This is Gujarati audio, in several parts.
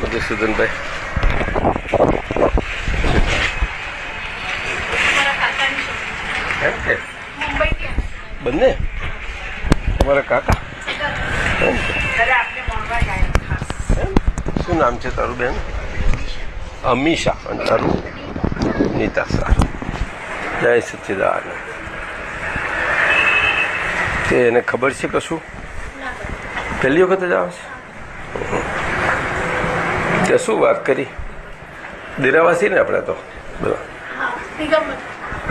મધુસૂદનભાઈ એમ કે બંને તમારા કાકા એમ કે શું નામ છે તારું બેન? અમીષા. અને તારું? નીતા. સારું. જય સચ્ચિદાનંદ. તે એને ખબર છે કશું? પહેલી વખત જ આવે છે? તે શું વાત કરી? દેરાવાસી ને આપણે તો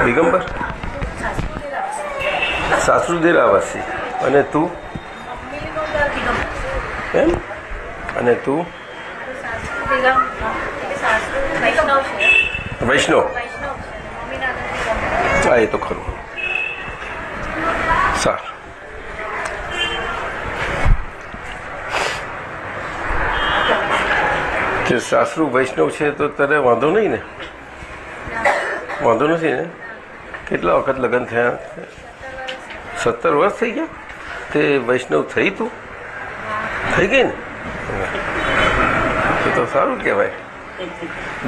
દિગંબર. સાસુ દેરાવાસી. અને તું? એમ? અને તું? વૈષ્ણવ. હા, એ તો ખરું. સારું. તે સાસુ વૈષ્ણવ છે તો તારે વાંધો નહીં ને? વાંધો નથી ને? કેટલા વખત લગ્ન થયા? 17 વર્ષ થઈ ગયા? તે વૈષ્ણવ થઈ? તું થઈ ગઈ ને? એ તો સારું કહેવાય.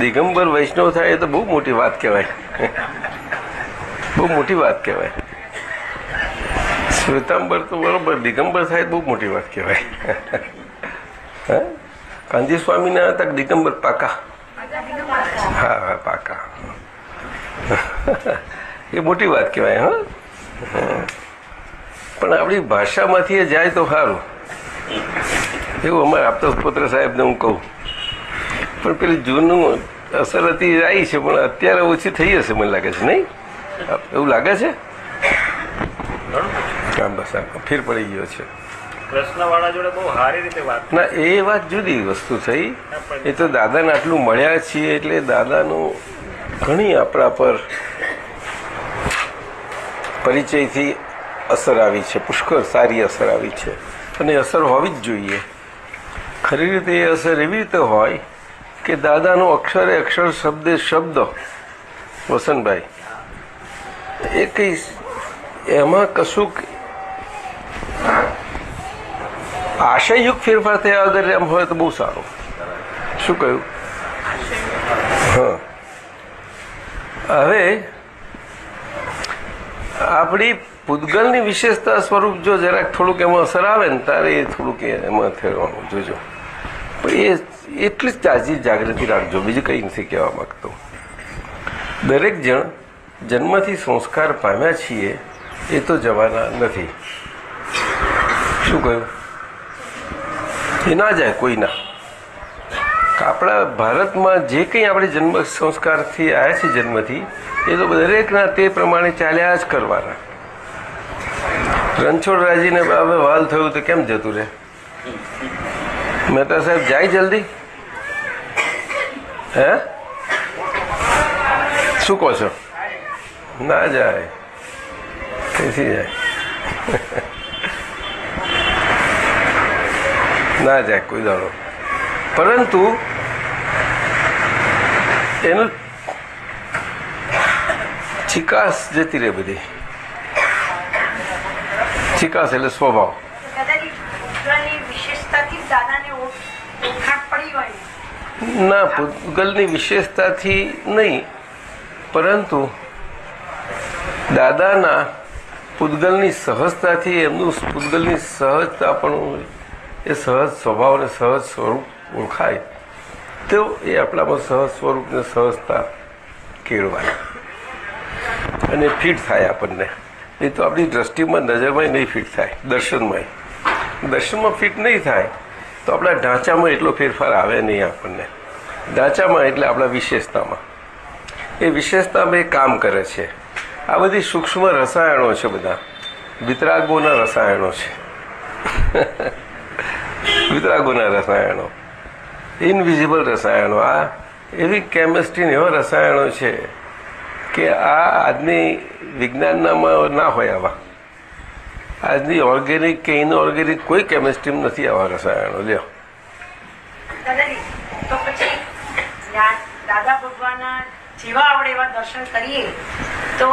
દિગંબર વૈષ્ણવ થાય એ તો બહુ મોટી વાત કહેવાય. બહુ મોટી વાત કહેવાય. શ્વેતાંબર તો બરોબર, દિગંબર થાય બહુ મોટી વાત કહેવાય. હા, કાંજી સ્વામીના હતા દિગંબર પાકા. હા હા, પાકા. એ મોટી વાત કહેવાય. હા, પણ આપણી ભાષામાંથી એ જાય તો સારું. એવું અમારે આપતા પુત્ર સાહેબને હું કહું. પણ પેલી જૂનું અસર હતી આવી છે, પણ અત્યારે ઓછી થઈ હશે મને લાગે છે. નહીં એવું લાગે છે? હા, બસ ફેર પડી ગયો છે. કૃષ્ણવાળા જોડે બહુ સારી રીતે વાત. ના, એ વાત જુદી વસ્તુ થઈ. એ તો દાદાને આટલું મળ્યા છીએ એટલે દાદાનું ઘણી આપણા પર પરિચયથી અસર આવી છે. પુષ્કળ સારી અસર આવી છે. અને અસર હોવી જ જોઈએ. ખરી રીતે એ અસર એવી રીતે હોય કે દાદાનો અક્ષરે અક્ષર, શબ્દે શબ્દ. વસંતભાઈ, એ કંઈ એમાં કશું આશયયુક્ત ફેરફાર થયા વગર એમ હોય તો બહુ સારું. શું કહ્યું? હા, હવે આપણી પૂતગલની વિશેષતા સ્વરૂપ જો જરાક થોડુંક એમાં અસર આવે ને તારે એ થોડુંક એમાં ફેરવાનું જોજો. પણ એ એટલી જ તાજી જાગૃતિ રાખજો, બીજું કંઈ નથી કહેવા માગતો. દરેક જણ જન્મથી સંસ્કાર પામ્યા છીએ એ તો જવાના નથી. શું કહ્યું? એ ના જાય કોઈના. આપણા ભારતમાં જે કંઈ આપણે જન્મ સંસ્કારથી આવ્યા છીએ જન્મથી, એ તો દરેકના તે પ્રમાણે ચાલ્યા જ કરવાના. રણછોડરાયજીને હવે વાલ થયું તો કેમ જતું રહે? મહેતા સાહેબ જાય જલ્દી? હે, શું કહો છો? ના જાય. કઈથી જાય? ના જાય કોઈ દાડો. પરંતુ એનું ચિકાસ જતી રહે બધી. ચિકાસ એટલે સ્વભાવ. ના, પૂતગલની વિશેષતાથી નહીં, પરંતુ દાદાના પૂતગલની સહજતાથી એમનું પૂતગલની સહજતા પણ એ સહજ સ્વભાવ અને સહજ સ્વરૂપ ઓળખાય તો એ આપણામાં સહજ સ્વરૂપને સહજતા કેળવાય અને ફિટ થાય આપણને. નહીં તો આપણી દ્રષ્ટિમાં, નજરમાં નહીં ફિટ થાય. દર્શનમાં ફિટ નહીં થાય તો આપણા ઢાંચામાં એટલો ફેરફાર આવે નહીં આપણને. ઢાંચામાં એટલે આપણા વિશેષતામાં. એ વિશેષતામાં એ કામ કરે છે. આ બધી સૂક્ષ્મ રસાયણો છે, બધા વિતરાગોના રસાયણો છે. વિતરાગોના રસાયણો, ઇનવિઝિબલ રસાયણો. આ એવી કેમિસ્ટ્રીને એવા રસાયણો છે કે આ આજની વિજ્ઞાનનામાં ના હોય. આવા આજની ઓર્ગેનિક કે ઇનઓર્ગેનિક કોઈ કેમિસ્ટ્રીમાં નથી આવા રસાયણો. લ્યો, તો પછી દાદા ભગવાનના જેવા આપણે એવા દર્શન કરીએ તો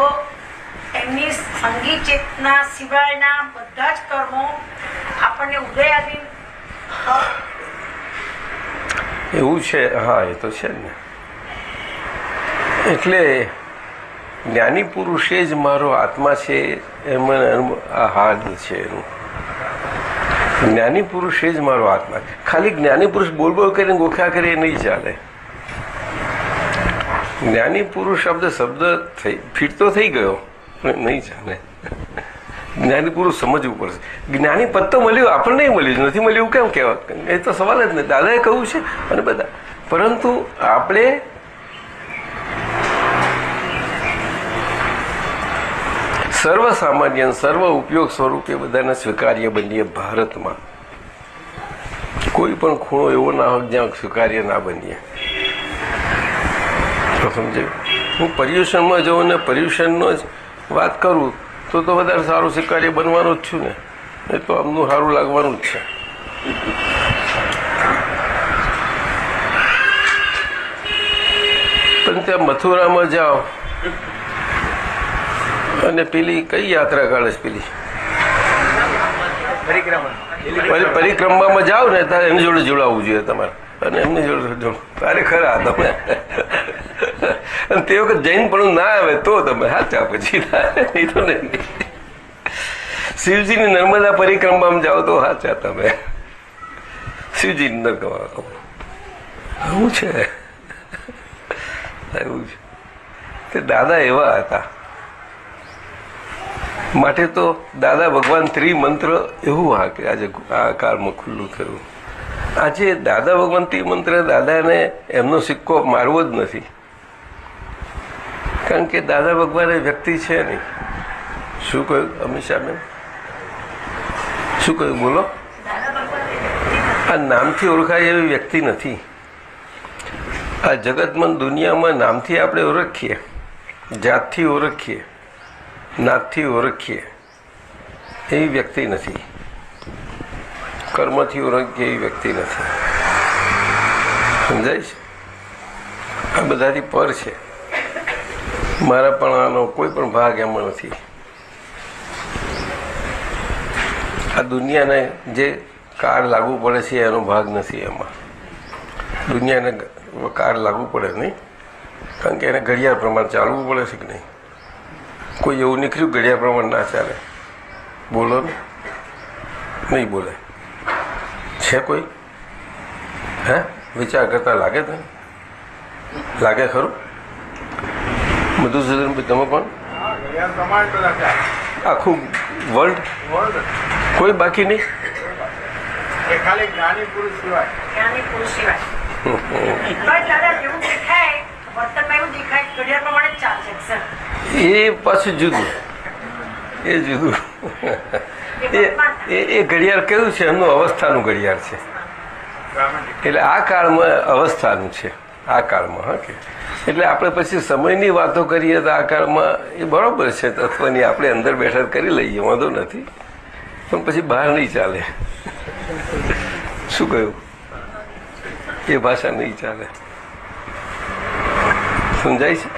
એમની સંગીત ચેતના સિવાયના બધા જ કર્મો એવું છે. હા, એ તો છે ને. એટલે જ્ઞાની પુરુષે જ મારો આત્મા છે એમાં આ હાર્દ છે એનું. જ્ઞાની પુરુષ એ જ મારો આત્મા. ખાલી જ્ઞાની પુરુષ બોલ બોલ કરીને ગોખ્યા કરે એ નહીં ચાલે. જ્ઞાની પુરુષ શબ્દ ફિટ તો થઈ ગયો પણ નહીં ચાલે. જ્ઞાની પુરુષ સમજવું પડશે. જ્ઞાની પદ તો મળ્યું, આપણને મળ્યું નથી મળ્યું કેમ કહેવાય? એ તો સવાલ જ નહીં. દાદાએ કહ્યું છે અને બધા, પરંતુ આપણે સર્વ સામાન્ય સર્વ ઉપયોગ સ્વરૂપે બધાને સ્વીકાર્ય બનીએ. ભારતમાં કોઈ પણ ખૂણો એવો ના હોય જ્યાં સ્વીકાર્ય ના બનીએ. સમજાયું? હું પર્યુષણમાં જાઉં ને પર્યુષણનો જ વાત કરું તો વધારે સારું સ્વીકાર્ય બનવાનું જ છું ને. એ તો આમનું સારું લાગવાનું જ છે. પણ ત્યાં મથુરામાં જાઓ અને પેલી કઈ યાત્રા કાઢે છે પેલી પરિક્રમામાં જાઓ ને તારે એમની જોડે જોડાવવું જોઈએ તમારે. અને એમની જોડે તારે ખરા તમે અને તે વખત જૈન પણ ના આવે તો તમે સાચા, પછી નહીં તો નહીં. શિવજીની નર્મદા પરિક્રમામાં જાઓ તો સાચા તમે. શિવજીની નર્મદા આવું છે, એવું છે. તે દાદા એવા હતા. માટે તો દાદા ભગવાન ત્રિમંત્ર એવું હા કે આજે આ કાળમાં ખુલ્લું થયું. આજે દાદા ભગવાન ત્રિમંત્ર દાદાને એમનો સિક્કો મારવો જ નથી. કારણ કે દાદા ભગવાન એ વ્યક્તિ છે નહીં. શું કહ્યું અમિષાબેન? શું કહ્યું બોલો? આ નામથી ઓળખાય એવી વ્યક્તિ નથી. આ જગતમાં દુનિયામાં નામથી આપણે ઓળખીએ, જાતથી ઓળખીએ, નાતથી ઓળખીએ એવી વ્યક્તિ નથી. કર્મથી ઓળખીએ એવી વ્યક્તિ નથી. સમજાય છે? આ બધાથી પર છે. મારા પણ આનો કોઈ પણ ભાગ એમાં નથી. આ દુનિયાને જે કાર લાગુ પડે છે એનો ભાગ નથી એમાં. દુનિયાને કાર લાગુ પડે નહીં, કારણ કે એને ઘડિયાળ પ્રમાણે ચાલવું પડે છે કે નહીં? કોઈ એવું નીકળ્યું ઘડિયાળ પ્રમાણે ના ચાલે? બોલો ને, નહીં બોલે. છે કોઈ? હે વિચાર કરતા લાગે તને? લાગે ખરું? મધુસૂદનભાઈ તમે પણ આખું વર્લ્ડ કોઈ બાકી નહીં? ખાલી જ્ઞાની પુરુષ સિવાય. જ્ઞાની પુરુષ સિવાય. દાદા જેવું દેખાય વર્તનમાં એવું દેખાય ઘડિયાળ પ્રમાણે જ ચાલશે. એ પાછું જુદું, એ જુદું. એ ઘડિયાળ કેવું છે? એમનું અવસ્થાનું ઘડિયાળ છે. એટલે આ કાળમાં અવસ્થાનું છે. આ કાળમાં હા કે એટલે આપણે પછી સમયની વાતો કરીએ તો આ કાળમાં એ બરાબર છે તત્વની આપણે અંદર બેઠા કરી લઈએ, વાંધો નથી. પણ પછી બહાર નહીં ચાલે. શું કહ્યું? એ ભાષા નહીં ચાલે. સમજાય છે?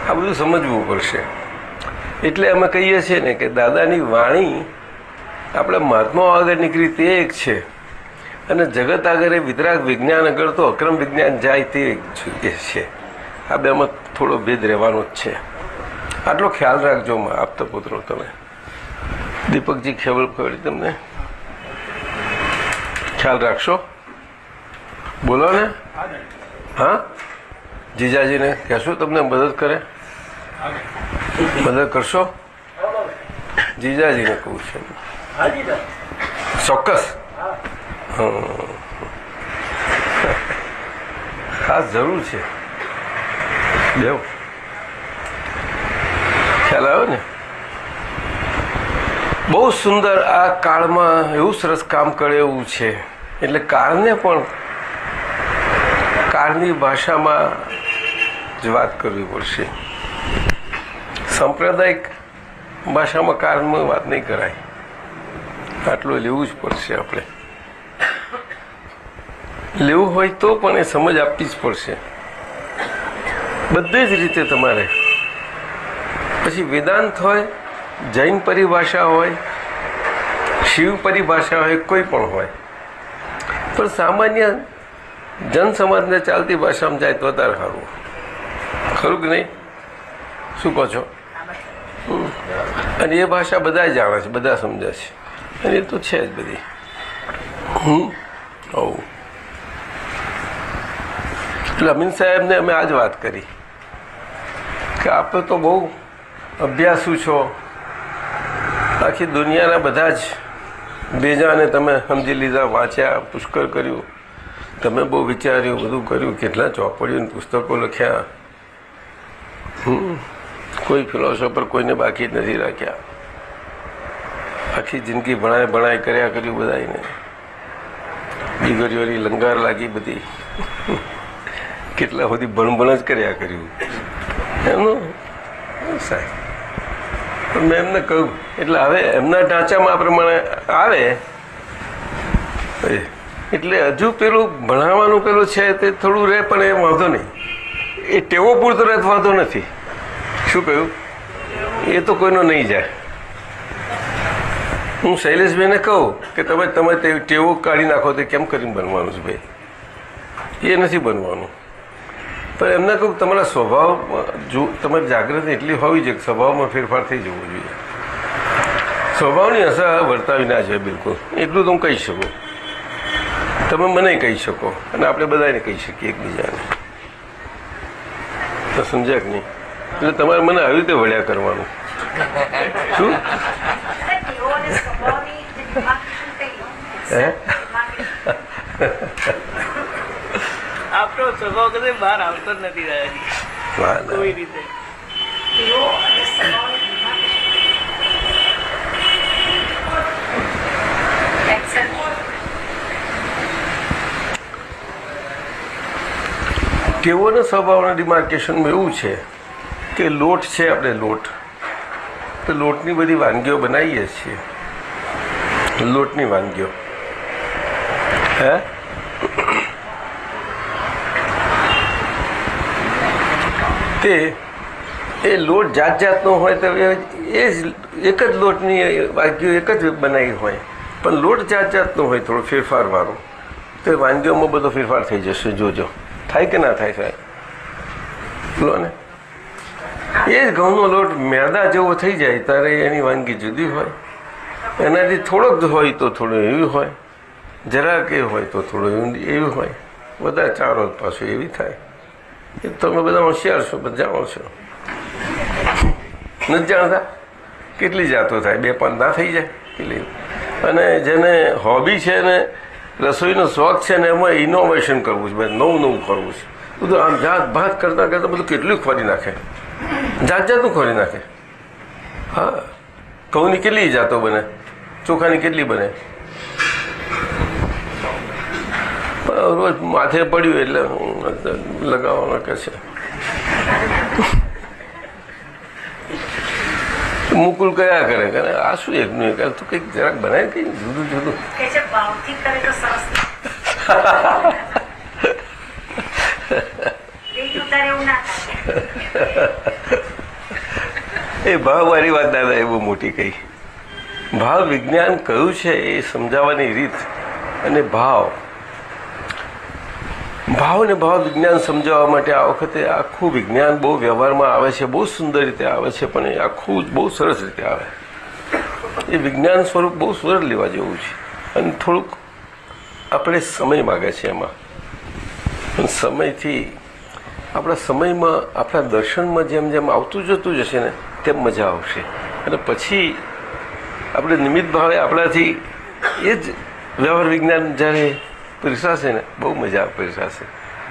આ બધું સમજવું પડશે. એટલે અમે કહીએ છીએ ને કે દાદાની વાણી આપણે મહાત્માઓ આગળ નીકળી તે એક છે, અને જગત આગળ એ વિતરાગ વિજ્ઞાન આગળ તો અક્રમ વિજ્ઞાન જાય તે છે. આ બેમાં થોડો ભેદ રહેવાનો જ છે. આટલો ખ્યાલ રાખજો આપતા પુત્રો. તમે દીપકજી ખબર પડી તમને? ખ્યાલ રાખશો? બોલો ને. હા, જીજાજીને કહેશો તમને મદદ કરે? મદદ કરશો? જીજાજીને કહું છે. ચોક્કસ. ખાસ જરૂર છે. દેવ ખ્યાલ આવ્યો ને? બહુ સુંદર. આ કાળમાં એવું સરસ કામ કરે એવું છે. એટલે કાળને પણ કાળની ભાષામાં જ વાત કરવી પડશે. સાંપ્રદાયિક ભાષામાં કાળમાં વાત નહીં કરાય. આટલું લેવું જ પડશે. આપણે લેવું હોય તો પણ એ સમજ આપવી જ પડશે બધી જ રીતે તમારે. પછી વેદાંત હોય, જૈન પરિભાષા હોય, શિવ પરિભાષા હોય, કોઈ પણ હોય, પણ સામાન્ય જન સમાજને ચાલતી ભાષામાં જાય તો તારે સારું, ખરું કે નહીં? શું કહો છો? અને એ ભાષા બધા જાણે છે, બધા સમજે છે, અને એ તો છે જ બધી. એટલે અમીન સાહેબને અમે આ જ વાત કરી કે આપણે તો બહુ અભ્યાસુ છો, આખી દુનિયાના બધા જ બેજાને તમે સમજી લીધા, વાંચ્યા, પુષ્કળ કર્યું, તમે બહુ વિચાર્યું, બધું કર્યું, કેટલા ચોપડીઓ પુસ્તકો લખ્યા. કોઈ ફિલોસોફર કોઈને બાકી નથી રાખ્યા, આખી જિંદગી ભણાય કર્યા કર્યું બધાને, દીકરીઓની લંગાર લાગી બધી, કેટલા બધી ભણ જ કર્યા કર્યું એમનું સાહેબ. મેં એમને કહ્યું એટલે હવે એમના ઢાંચામાં આ પ્રમાણે આવે એટલે હજુ પેલું ભણાવવાનું પેલું છે તે થોડું રહે, પણ એ વાંધો નહીં, એ ટેવો પૂરતો રહે વાંધો નથી. શું કહ્યું? એ તો કોઈનો નહીં જાય. હું શૈલેષભાઈને કહું કે તમે ટેવો કાઢી નાખો તો કેમ કરીને બનવાનું છે ભાઈ, એ નથી બનવાનું. પણ એમને કહું તમારા સ્વભાવ જો તમારી જાગૃતિ એટલી હોવી જોઈએ કે સ્વભાવમાં ફેરફાર થઈ જવો જોઈએ. સ્વભાવની અસર વર્તાવી ના જોઈએ બિલકુલ, એટલું તો હું કહી શકું. તમે મને કહી શકો અને આપણે બધાને કહી શકીએ એકબીજાને. તો સમજ્યા કે નહીં? એટલે તમારે મને આવી રીતે વળ્યા કરવાનું. શું હે? આપણો સ્વભાવ કદે બહાર આવતો જ નથી કોઈ રીતે. ટેવોના સ્વભાવના ડિમાર્કેશનમાં એવું છે કે લોટ છે, આપણે લોટ તો લોટની બધી વાનગીઓ બનાવીએ છીએ, લોટની વાનગીઓ. હે તે એ લોટ જાત જાતનો હોય તો એ જ એક જ લોટની વાનગીઓ એક જ બનાવી હોય, પણ લોટ જાત જાતનો હોય થોડો ફેરફારવાળો, તો એ વાનગીઓમાં બધો ફેરફાર થઈ જશે. જોજો થાય કે ના થાય સાહેબ? લો ને, એ જ ઘઉંનો લોટ મેદા જેવો થઈ જાય ત્યારે એની વાનગી જુદી હોય, એનાથી થોડોક હોય તો થોડું એવી હોય, જરાક એ હોય તો થોડું એવી હોય, બધા ચારો પાછું એવી થાય. એ તમે બધા હોશિયાર છો, બધા જાણો છો. નથી જાણતા કેટલી જાતો થાય, 2-5 ના થઈ જાય કેટલી. અને જેને હોબી છે ને રસોઈનો શોખ છે ને એમાં ઇનોવેશન કરવું છે, નવું કરવું છે, બધું આમ જાત ભાત કરતાં બધું કેટલું ખોરી નાખે, જાતનું ખોરી નાખે. હા, ઘઉંની કેટલી જાતો બને, ચોખાની કેટલી બને, રોજ માથે પડ્યું એટલે લગાવવાનો કે છે. મુકુલ કયા કરે કે આ શું એકનું એક, તું કંઈક જરાક બનાય કંઈ જુદું એ ભાવવાળી વાત દાદા એ બહુ મોટી કહી. ભાવ વિજ્ઞાન કયું છે એ સમજાવવાની રીત અને ભાવ ને ભાવ વિજ્ઞાન સમજાવવા માટે આ વખતે આખું વિજ્ઞાન બહુ વ્યવહારમાં આવે છે, બહુ સુંદર રીતે આવે છે, પણ એ આખું બહુ સરસ રીતે આવે. એ વિજ્ઞાન સ્વરૂપ બહુ સરળ લેવા જેવું છે, અને થોડુંક આપણે સમય માગે છે એમાં. સમયથી આપણા સમયમાં આપણા દર્શનમાં જેમ જેમ આવતું જતું જશે ને તેમ મજા આવશે, અને પછી આપણે નિમિત્ત ભાવે આપણાથી એ જ વ્યવહાર વિજ્ઞાન જ્યારે પીરસાશે ને બહુ મજા પીરસાશે.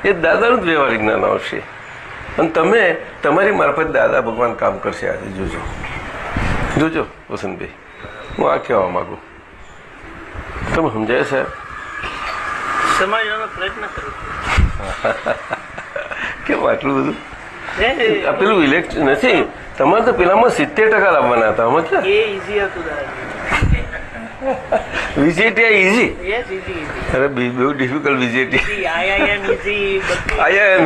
એ દાદાનું જ વ્યવહાર વિજ્ઞાન આવશે, અને તમે તમારી મારફત દાદા ભગવાન કામ કરશે. આજે જોજો વસંતભાઈ, હું આ કહેવા માગું. તમે સમજાય સાહેબ? સમજવાનો પ્રયત્ન કરું. કેમ આટલું બધું? પેલું ઇલેક્શન નથી તમારે તો પેલામાં 70% લાવવાના હતા. આમાં ક્યાં એ ઈઝી હતું વિજેટી ઈઝી? Yes easy. અરે બહુ ડિફિકલ્ટ વિજેટી. આઈઆઈએમ ઈઝી, આઈઆઈએમ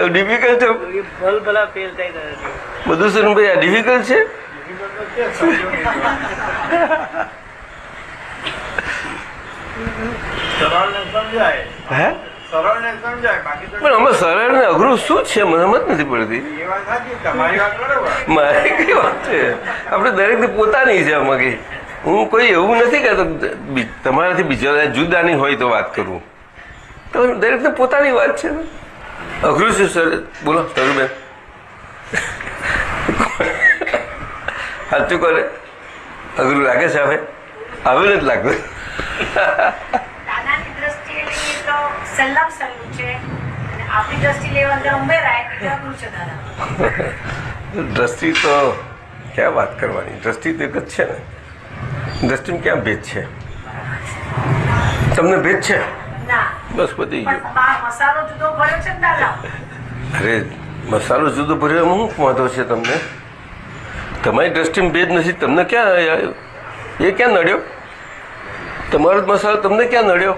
ડિફિકલ્ટ છે. ભલ ભલા ફેલ થઈ ગયા બધું શું ભાઈ આ ડિફિકલ્ટ છે? સવાલ લગભગ સમજાય, હે સરળને સમજાય, બાકી તો પણ આમાં સરળ ને અઘરું શું છે મને સમજ નથી પડતી. એ વાત સાચી, તમારી વાત બરોબર. મારી કઈ વાત છે, આપણે દરેકની પોતાની છે. આમાં કઈ હું કોઈ એવું નથી કહેતો તમારાથી બીજા જુદાની હોય તો વાત કરું. તો દરેકને પોતાની વાત છે ને. અઘરું છે સર, બોલો સરુબેન. સાચું કરે અઘરું લાગે છે? હવે નથી લાગતું. દાદાની દ્રષ્ટિએ લઈએ તો સલ્લમ સલ્લું છે, અને આપણી દ્રષ્ટિ લેવા અંદર ઉમેરાય એટલે અઘરું છે દાદા. દ્રષ્ટિ તો ક્યાં વાત કરવાની, દ્રષ્ટિ તો એક જ છે ને. દ્રષ્ટિમાં ક્યાં ભેદ છે? તમને ભેદ છે? ના, બસ પતી ગયું. પણ બહાર મસાલો જુદો ભર્યો છે ને દાદા. અરે મસાલો જુદો ભર્યો એમાં શું વાંધો છે તમને? તમારી દ્રષ્ટિમાં ભેદ નથી, તમને ક્યાં એ ક્યાં નડ્યો? તમારો જ મસાલો તમને ક્યાં નડ્યો?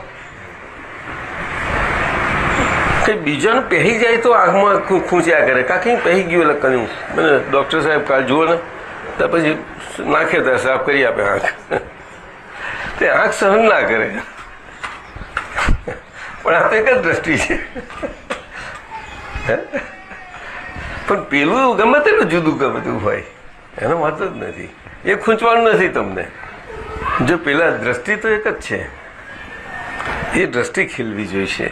કંઈ બીજાનું પહેરી જાય તો આંખમાં ખૂંચ્યા કરે, કાંઈ પહેરી ગયું એટલે કર્યું. મને ડૉક્ટર સાહેબ કાલ જુઓ ને તો પછી નાખે તો સાફ કરી આપે આંખ. તે આંખ સહન ના કરે. પણ આ તો એક જ દ્રષ્ટિ છે. પણ પેલું ગમે તેટલું જુદું ગમે તેવું હોય એનો વાંધો જ નથી. એ ખૂંચવાનું નથી તમને. જો પેલા દ્રષ્ટિ તો એક જ છે, એ દ્રષ્ટિ ખીલવી જોઈશે.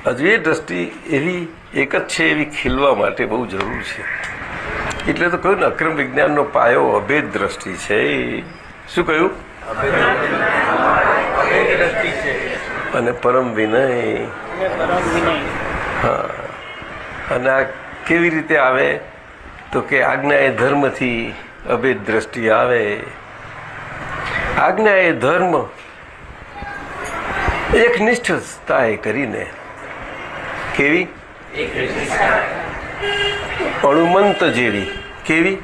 હજુ એ દ્રષ્ટિ એવી એક જ છે, એવી ખીલવા માટે બહુ જરૂર છે. એટલે તો કહ્યું ને, અક્રમ વિજ્ઞાનનો પાયો અભેદ દ્રષ્ટિ છે. શું કહ્યું? અને પરમ વિનય. હા, અને આ કેવી રીતે આવે તો કે આજ્ઞા એ ધર્મથી અભેદ દ્રષ્ટિ આવે. આજ્ઞા એ ધર્મ એકનિષ્ઠતા કરીને. કેવી? અણુમંત જેવી. કેવી?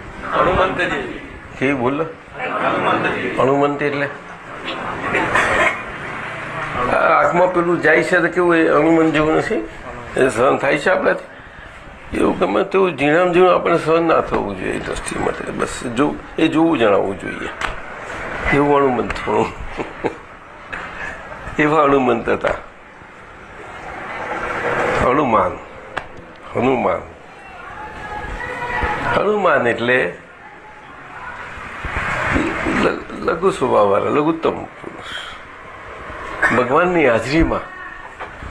કેવી બોલો? અણુમંત એટલે આંખમાં પેલું જાય છે તો કેવું? એ અણુમંત જેવું નથી, એ સહન થાય છે આપણાથી. એવું ગમે તેવું ઝીણામાં ઝીણું આપણે સહન ના થવું જોઈએ એ દ્રષ્ટિ માટે. બસ એ જોવું જણાવવું જોઈએ. એવું અણુમંત થોડું એવા અણુમંત હતા. હનુમાન એટલે લઘુ સ્વભાવવાળા, લઘુત્તમ પુરુષ. ભગવાનની હાજરીમાં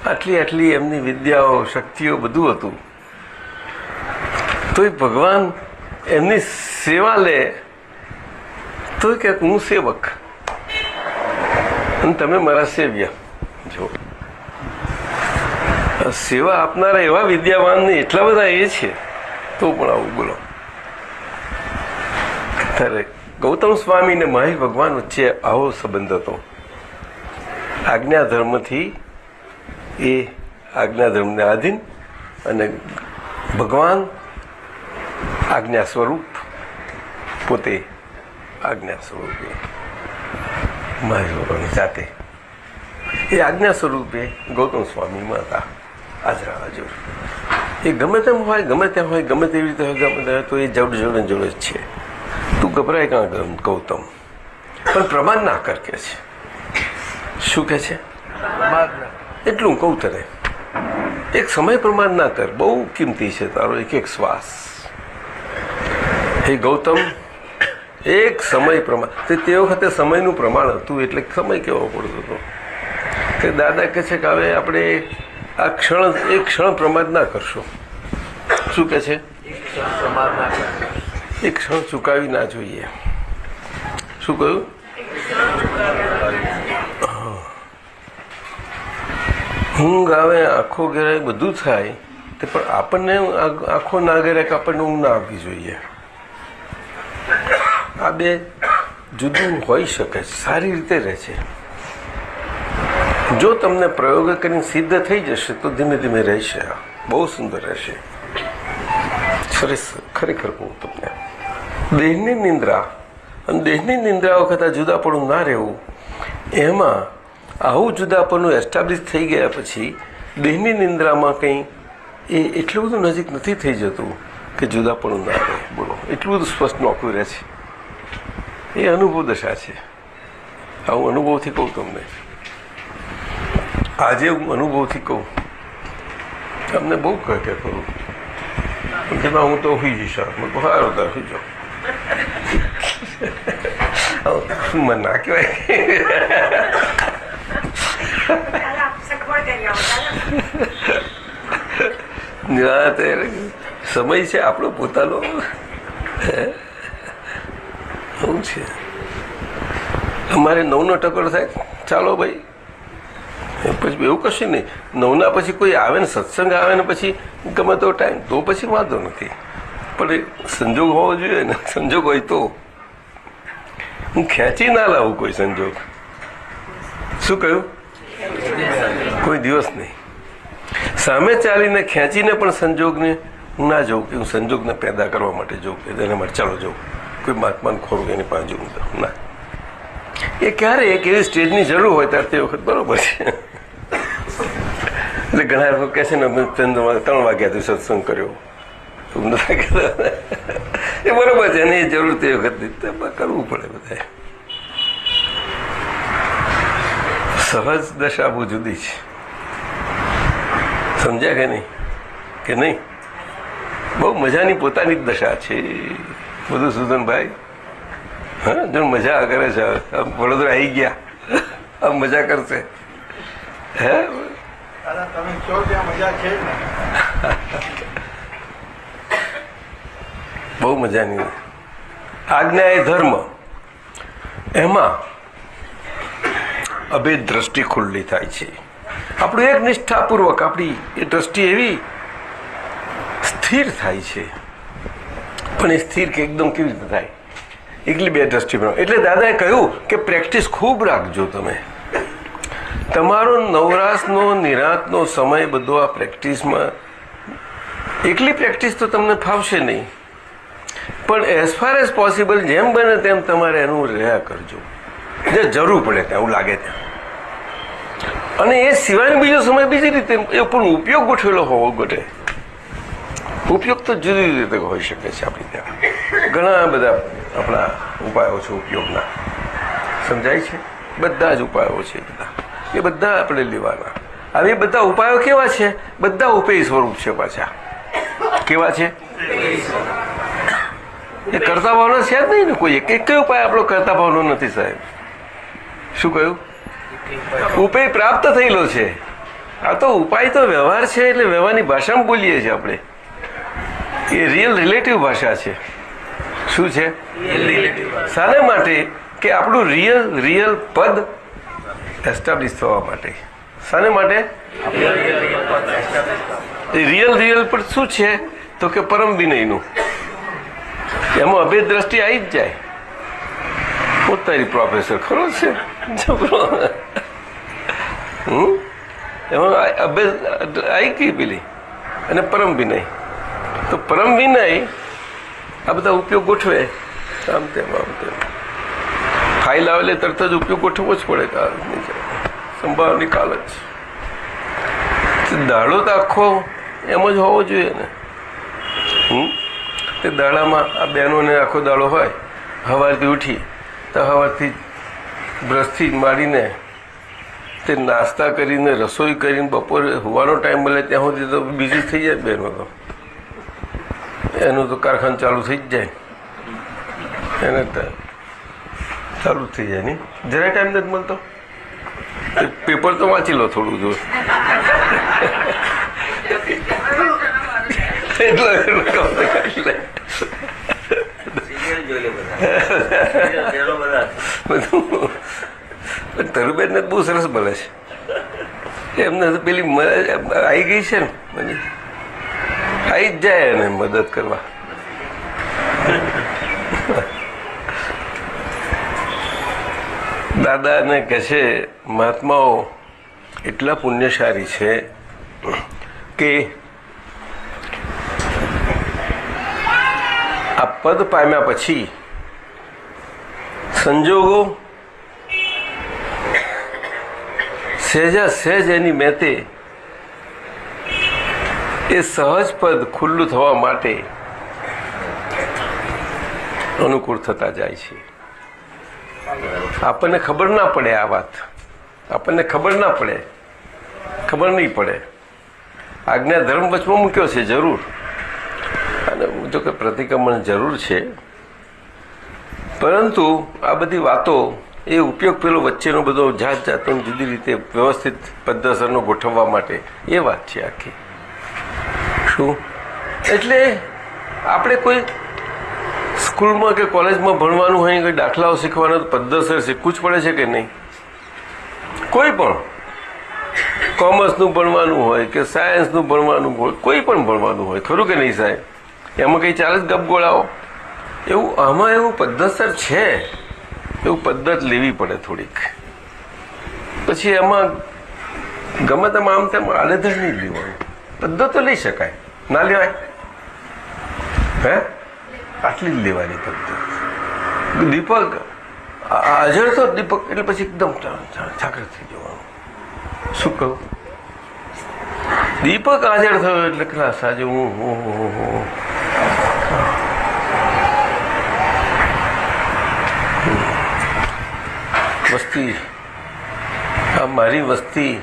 આટલી એમની વિદ્યાઓ, શક્તિઓ બધું હતું, તોય ભગવાન એમની સેવા લે તો કે હું સેવક અને તમે મારા સેવ્ય. જો સેવા આપનારા એવા વિદ્યાવાન ને એટલા બધા એ છે તો પણ આવું બોલો. ત્યારે ગૌતમ સ્વામી ને મહેશ ભગવાન વચ્ચે આવો સંબંધ હતો. આજ્ઞા ધર્મથી એ આજ્ઞા ધર્મને આધીન, અને ભગવાન આજ્ઞા સ્વરૂપ, પોતે આજ્ઞા સ્વરૂપે મહેશ ભગવાનની જાતે એ આજ્ઞા સ્વરૂપે ગૌતમ સ્વામીમાં હતા. હાજરા હાજર. એ ગમે તેમ હોય, ગમે ત્યાં હોય, ગમે તેવી રીતે હોય, ગમે ત્યાં તો એ જોડે જ છે. તું ગભરાય કાં ગૌતમ, પણ પ્રમાણ ના કર કે છે. શું કે છે? એટલું કહું તને, એક સમય પ્રમાણ ના કર, બહુ કિંમતી છે તારો એક એક શ્વાસ. હે ગૌતમ, એક સમય પ્રમાણ. તે વખતે સમયનું પ્રમાણ હતું, એટલે સમય કેવો પડતો હતો કે દાદા કહે છે કે હવે આપણે આ એક ક્ષણ પ્રમાદ ના કરશો. શું કે છે? એક ક્ષણ ચૂકાવી ના જોઈએ. શું કહ્યું? ઊંઘ આવે, આંખો ઘેરાય, બધું થાય, પણ આપણને આંખો ના ઘેરાય કે આપણને ઊંઘ ના આવવી જોઈએ. આ બે જુદું હોઈ શકે, સારી રીતે રહે છે. જો તમને પ્રયોગ કરીને સિદ્ધ થઈ જશે તો ધીમે ધીમે રહેશે. બહુ સુંદર રહેશે. સરસ, ખરેખર કહું તમને. દેહની નિંદ્રા અને દેહની નિંદ્રા વખત જુદાપણું ના રહેવું, એમાં આવું જુદાપણું એસ્ટાબ્લિશ થઈ ગયા પછી દેહની નિંદ્રામાં કંઈ એ એટલું બધું નજીક નથી થઈ જતું કે જુદાપણું ના રહે. બોલો, એટલું બધું સ્પષ્ટ નોકરું રહે છે. એ અનુભવ દશા છે. આવું અનુભવથી કહું તમને. આજે હું અનુભવથી કહું, તમને બહુ કહે કરું પણ તેમાં હું તો હોઈ જઈશ, સારું તાર હોઈ જાઉં, મને ના કહેવાય. સમય છે આપણો પોતાનો. શું છે અમારે 9નો ટકોર થાય, ચાલો ભાઈ, પછી એવું કશું નહીં. 9ના પછી કોઈ આવે ને સત્સંગ આવે ને પછી ગમે તો ટાઈમ તો પછી વાંધો નથી, પણ એ સંજોગ હોવો જોઈએ ને. સંજોગ હોય તો હું ખેંચી ના લાવું કોઈ સંજોગ. શું કહ્યું? કોઈ દિવસ નહીં. સામે ચાલીને ખેંચીને પણ સંજોગને હું ના જોઉં કે હું સંજોગને પેદા કરવા માટે જોઉં કે એના માટે ચાલો જોઉં કોઈ મહાત્માને ખોરું એની પાસે જોઉં ના. એ ક્યારે એક એવી સ્ટેજની જરૂર હોય ત્યારે તે વખત બરોબર છે. એટલે ઘણા લોકો કહે છે ને 3 વાગ્યાથી સત્સંગ કર્યો, એ બરોબર છે. એની જરૂર તે વખત કરવું પડે બધાએ. સહજ દશા બહુ જુદી છે. સમજ્યા કે નહીં? કે નહીં? બહુ મજાની પોતાની જ દશા છે બધું. સુધનભાઈ હા જો મજા કરે છે. વડોદરા આવી ગયા, આમ મજા કરશે. હે તમે કહો ત્યાં મજા છે ને. બહુ મજાની આજ્ઞા એ ધર્મ, એમાં અભેદ દ્રષ્ટિ ખુલ્લી થાય છે. આપણું એક નિષ્ઠાપૂર્વક આપણી એ દ્રષ્ટિ એવી સ્થિર થાય છે. પણ એ સ્થિર કે એકદમ કેવી રીતે થાય? એકલી 2 દ્રષ્ટિ બનાવો. એટલે દાદાએ કહ્યું કે પ્રેક્ટિસ ખૂબ રાખજો. તમે તમારો નવરાશનો નિરાંતનો સમય બધો આ પ્રેક્ટિસમાં. એકલી પ્રેક્ટિસ તો તમને ફાવશે નહીં, પણ એઝ ફાર એઝ પોસિબલ જેમ બને તેમ તમારે એનું રહ્યા કરજો, જે જરૂર પડે ત્યાં, એવું લાગે ત્યાં. અને એ સિવાયનો બીજો સમય બીજી રીતે એ પણ ઉપયોગ ગોઠવેલો હોવો ઘટે. ઉપયોગ તો જુદી જુદી રીતે હોઈ શકે છે. આપણી ત્યાં ઘણા બધા આપણા ઉપાયો છે ઉપયોગના, સમજાય છે? બધા જ ઉપાયો છે બધા, એ બધા આપણે લેવાના. હવે એ બધા ઉપાયો કેવા છે? બધા ઉપેય સ્વરૂપ છે પાછા. કેવા છે? એ કરતા ભાવનો છે જ નહીં ને કોઈ. એક ઉપાય આપણો કરતા ભાવનો નથી સાહેબ. શું કહ્યું? ઉપાય પ્રાપ્ત થયેલો છે. આ તો ઉપાય તો વ્યવહાર છે, એટલે વ્યવહારની ભાષામાં બોલીએ છીએ આપણે. એ રિયલ રિલેટિવ ભાષા છે. શું છે? શાને માટે? કે આપણું રિયલ પદ એસ્ટાબ્લિશ થવા માટે. શાને માટે? એ રિયલ પદ શું છે? તો કે પરમ વિનયનું. એમાં અભેદ દ્રષ્ટિ આવી જ જાય. પોતાની પ્રોફેસર ખરો છે છોકરો. એમાં અભેદ આવી ગઈ પેલી. અને પરમ વિનય. તો પરમ વિનય આ બધા ઉપયોગ ગોઠવે આમ તેમ આમ તેમ. ફાઇલ આવે તરત જ ઉપયોગ ગોઠવવો જ પડે. કાલ સંભાવ નિકાલ જ. દાડો તો આખો એમ જ હોવો જોઈએ ને. તે દાડામાં આ બહેનોને આખો દાડો હોય, સવારથી ઉઠી તો સવારથી બ્રશથી માંડીને તે નાસ્તા કરીને રસોઈ કરીને બપોરે હોવાનો ટાઈમ મળે ત્યાં સુધી તો બીજી થઈ જાય બહેનો. તો એનું તો કારખાનું ચાલુ થઈ જ જાય, એને ચાલુ જ થઈ જાય. નહીં જરાય ટાઈમ નથી મળતો. પેપર તો વાંચી લો થોડું જો. તરુબેન ને બહુ સરસ બોલે છે. એમને પેલી આવી ગઈ છે ને, મને આવી જ જાય એને મદદ કરવા. દાદાને કહે છે મહાત્માઓ એટલા પુણ્યશાળી છે કે આ પદ પામ્યા પછી સંજોગો સહેજ એની મેતે એ સહજ પદ ખુલ્લું થવા માટે અનુકૂળ થતા જાય છે. આપણને ખબર ના પડે આ વાત, આપણને ખબર ના પડે ખબર નહીં પડે. આજ્ઞા ધર્મ વચમાં મૂક્યો છે જરૂર, અને જો કે પ્રતિક્રમણ જરૂર છે, પરંતુ આ બધી વાતો એ ઉપયોગ પેલો વચ્ચેનો બધો જાત જાતનો જુદી રીતે વ્યવસ્થિત પદ્ધતિસરનો ગોઠવવા માટે એ વાત છે આખી. શું એટલે આપણે કોઈ સ્કૂલમાં કે કોલેજમાં ભણવાનું હોય, કોઈ દાખલાઓ શીખવાના પદ્ધતિસર શીખવું જ પડે છે કે નહીં? કોઈ પણ કોમર્સનું ભણવાનું હોય કે સાયન્સનું ભણવાનું હોય, કોઈ પણ ભણવાનું હોય, ખરું કે નહીં સાહેબ? એમાં કંઈ ચાલે જ ગપગોળાઓ? એવું આમાં એવું પદ્ધતિસર છે, એવું પદ્ધત લેવી પડે થોડીક. પછી એમાં ગમે તેમ આમ તેમ આડેધડ નહીં લેવાનું. પદ્ધત તો લઈ શકાય, ના લેવાય? હે, આટલી જ લેવાની પદ્ધત. દીપક હાજર તો દીપક એટલે પછી એકદમ જાગૃત થઈ જવાનું. શું કહું? દીપક હાજર થયો એટલે ક્લાસ આજે હું વસ્તી, આ મારી વસ્તી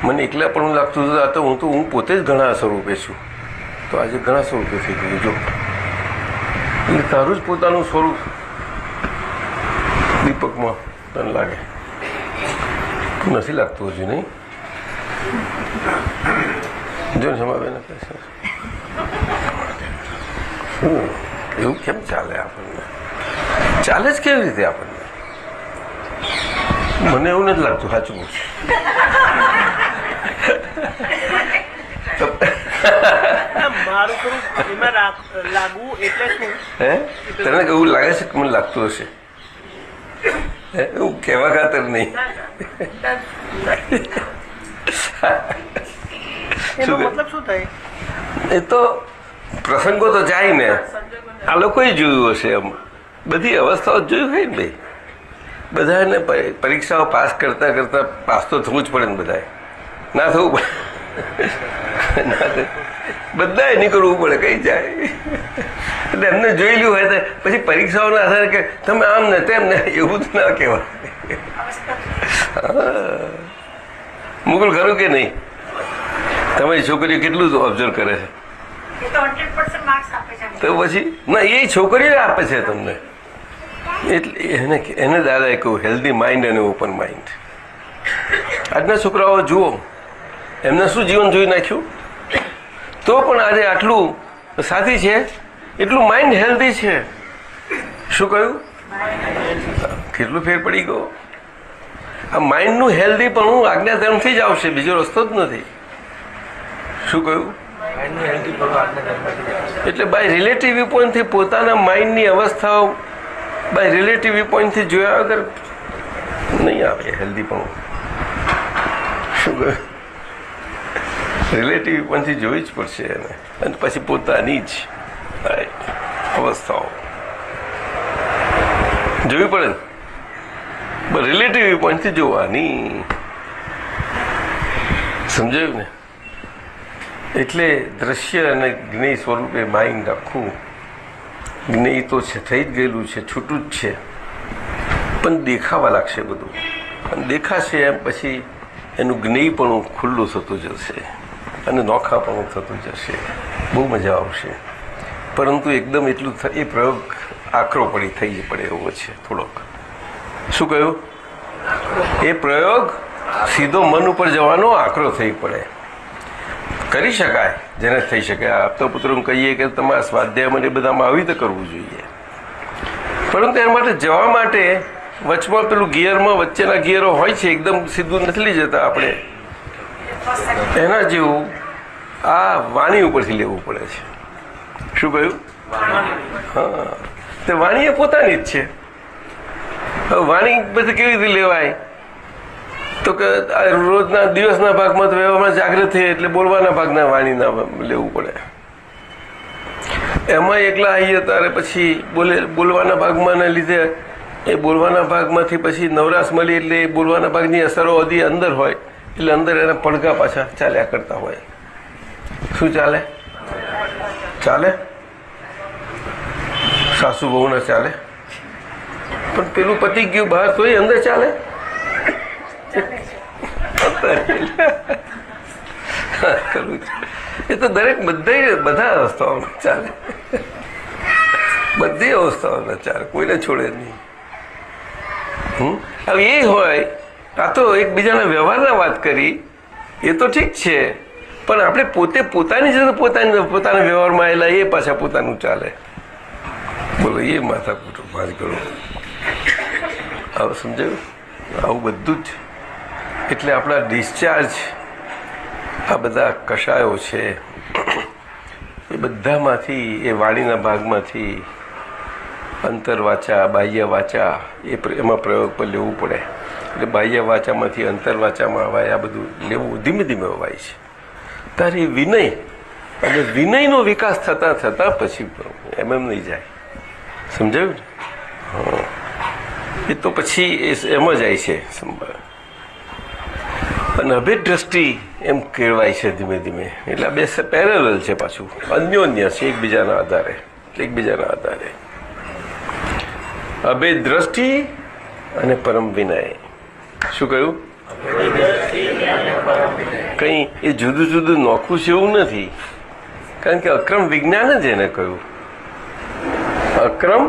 મને એકલા પણ લાગતું હતું. આ તો હું પોતે જ ઘણા સ્વરૂપે છું, તો આજે ઘણા સ્વરૂપે થઈ ગયું. જો એટલે તારું જ પોતાનું સ્વરૂપ દીપકમાં તને લાગે, નથી લાગતું હજુ? નહીં જો ને સમાવેશ એવું કેમ ચાલે આપણને? ચાલે જ કેવી રીતે આપણને? મને એવું નથી લાગતું. સાચું મારું થોડું એમાં લાગવું એટલે શું? હે, તને એવું લાગે છે કે મને લાગતું હશે? એવું કહેવા ખાતર નહીં. એનો મતલબ શું થાય? એ તો પ્રસંગો તો જાય ને. આ લોકોએ જોયું હશે, એમ બધી અવસ્થાઓ જોયું હોય ને ભાઈ. બધાને પરીક્ષાઓ પાસ કરતા કરતા પાસ તો થવું જ પડે ને બધાએ. ના થવું પડે, બધાએ નીકળવું પડે, કઈ જાય. એટલે એમને જોયેલું હોય તો પછી પરીક્ષાઓના આધારે કે તમે આમ ને તેમ ને એવું જ ના કહેવાય. મુકુલ, ખરું કે નહીં? તમારી છોકરીઓ કેટલું ઓબ્ઝર્વ કરે છે? તો પછી ના, એ છોકરીઓ આપે છે તમને. એટલે એને દાદાએ કહ્યું હેલ્ધી માઇન્ડ અને ઓપન માઇન્ડ. આજના છોકરાઓ જુઓ, એમને શું જીવન જોઈ નાખ્યું, તો પણ આજે આટલું સાથી છે, એટલું માઇન્ડ હેલ્ધી છે. શું કહ્યું? કેટલું ફેર પડી ગયો. આ માઇન્ડનું હેલ્ધી પણ હું આજ્ઞા ધર્મથી જ આવશે, બીજો રસ્તો જ નથી. શું કહ્યું? એટલે બાય રિલેટિવ વ્યૂ પોઈન્ટથી પોતાના માઇન્ડની અવસ્થાઓ બાય રિલેટિવ વ્યૂ પોઈન્ટથી જોયા વગર નહીં આવે હેલ્ધી પણ. શું કહ્યું? રિલેટિવ વ્યૂ પોઈન્ટથી જોવી જ પડશે એને, અને પછી પોતાની જ અવસ્થાઓ જોવી પડે ને. રિલેટિવ વ્યૂ પોઈન્ટથી જોવાની. સમજાયું ને? એટલે દ્રશ્ય અને જ્ઞેય સ્વરૂપે માઇન્ડ આખું જ્ઞેય તો છે, થઈ જ ગયેલું છે, છૂટું જ છે, પણ દેખાવા લાગશે બધું. અને દેખાશે એમ પછી એનું જ્ઞેયપણું ખુલ્લું થતું જશે અને નોખાપણું થતું જશે. બહુ મજા આવશે. પરંતુ એકદમ એટલું એ પ્રયોગ આકરો પડી થઈ પડે એવો છે થોડોક. શું કહ્યું? એ પ્રયોગ સીધો મન ઉપર જવાનો આકરો થઈ પડે. કરી શકાય જેને થઈ શકે. આપતા પુત્રોને કહીએ કે તમારા સ્વાધ્યાય મને બધામાં આવી રીતે કરવું જોઈએ, પરંતુ એના માટે જવા માટે વચમાં પેલું ગિયરમાં વચ્ચેના ગિયરો હોય છે, એકદમ સીધું નથી લઈ જતા આપણે. એના જેવું આ વાણી ઉપરથી લેવું પડે છે. શું કહ્યું? હા, તે વાણી એ પોતાની જ છે. હવે વાણી બધી કેવી રીતે લેવાય? તો કે રોજના દિવસના ભાગમાં તો વ્યવહારમાં જાગૃત થઈ એટલે બોલવાના ભાગના વાણીના લેવું પડે. એમાં એકલા આવીએ ત્યારે પછી બોલવાના ભાગમાં લીધે એ બોલવાના ભાગમાંથી પછી નવરાશ મળી એટલે એ બોલવાના ભાગની અસરો બધી અંદર હોય એટલે અંદર એના પડઘા પાછા ચાલ્યા કરતા હોય. શું ચાલે? ચાલે સાસુ બહુ ના ચાલે, પણ પેલું પતી ગયું બહાર તોય અંદર ચાલે. કરવું છે. એ તો દરેક બધા અવસ્થાઓમાં ચાલે, બધી અવસ્થાઓમાં ચાલે, કોઈને છોડે નહીં. હવે એ હોય, આ તો એકબીજાના વ્યવહારના વાત કરી, એ તો ઠીક છે, પણ આપણે પોતે પોતાની જ પોતાના વ્યવહારમાં આવેલા એ પાછા પોતાનું ચાલે. બોલો, એ માથાકૂટ વાત કરો. આવું સમજાયું? આવું બધું જ. એટલે આપણા ડિસ્ચાર્જ, આ બધા કષાયો છે, એ બધામાંથી, એ વાણીના ભાગમાંથી અંતર વાચા, બાહ્ય વાચા, એમાં પ્રયોગ પર લેવું પડે. એટલે બાહ્ય વાચામાંથી અંતર વાચામાં અવાય, આ બધું લેવું ધીમે ધીમે અવાય છે. તારે વિનય અને વિનયનો વિકાસ થતાં થતાં પછી એમ નહીં જાય. સમજાયું ને? હા, એ તો પછી એમ જાય છે. અને અભેદ દ્રષ્ટિ એમ કેળવાય છે ધીમે ધીમે. એટલે બે પેરેલલ છે, પાછું અન્યોન્ય છે, એકબીજાના આધારે. અભેદ દ્રષ્ટિ અને પરમ વિનય. શું કહ્યું? કંઈ એ જુદું જુદું નોખું છે એવું નથી, કારણ કે અક્રમ વિજ્ઞાન જ એને કહ્યું. અક્રમ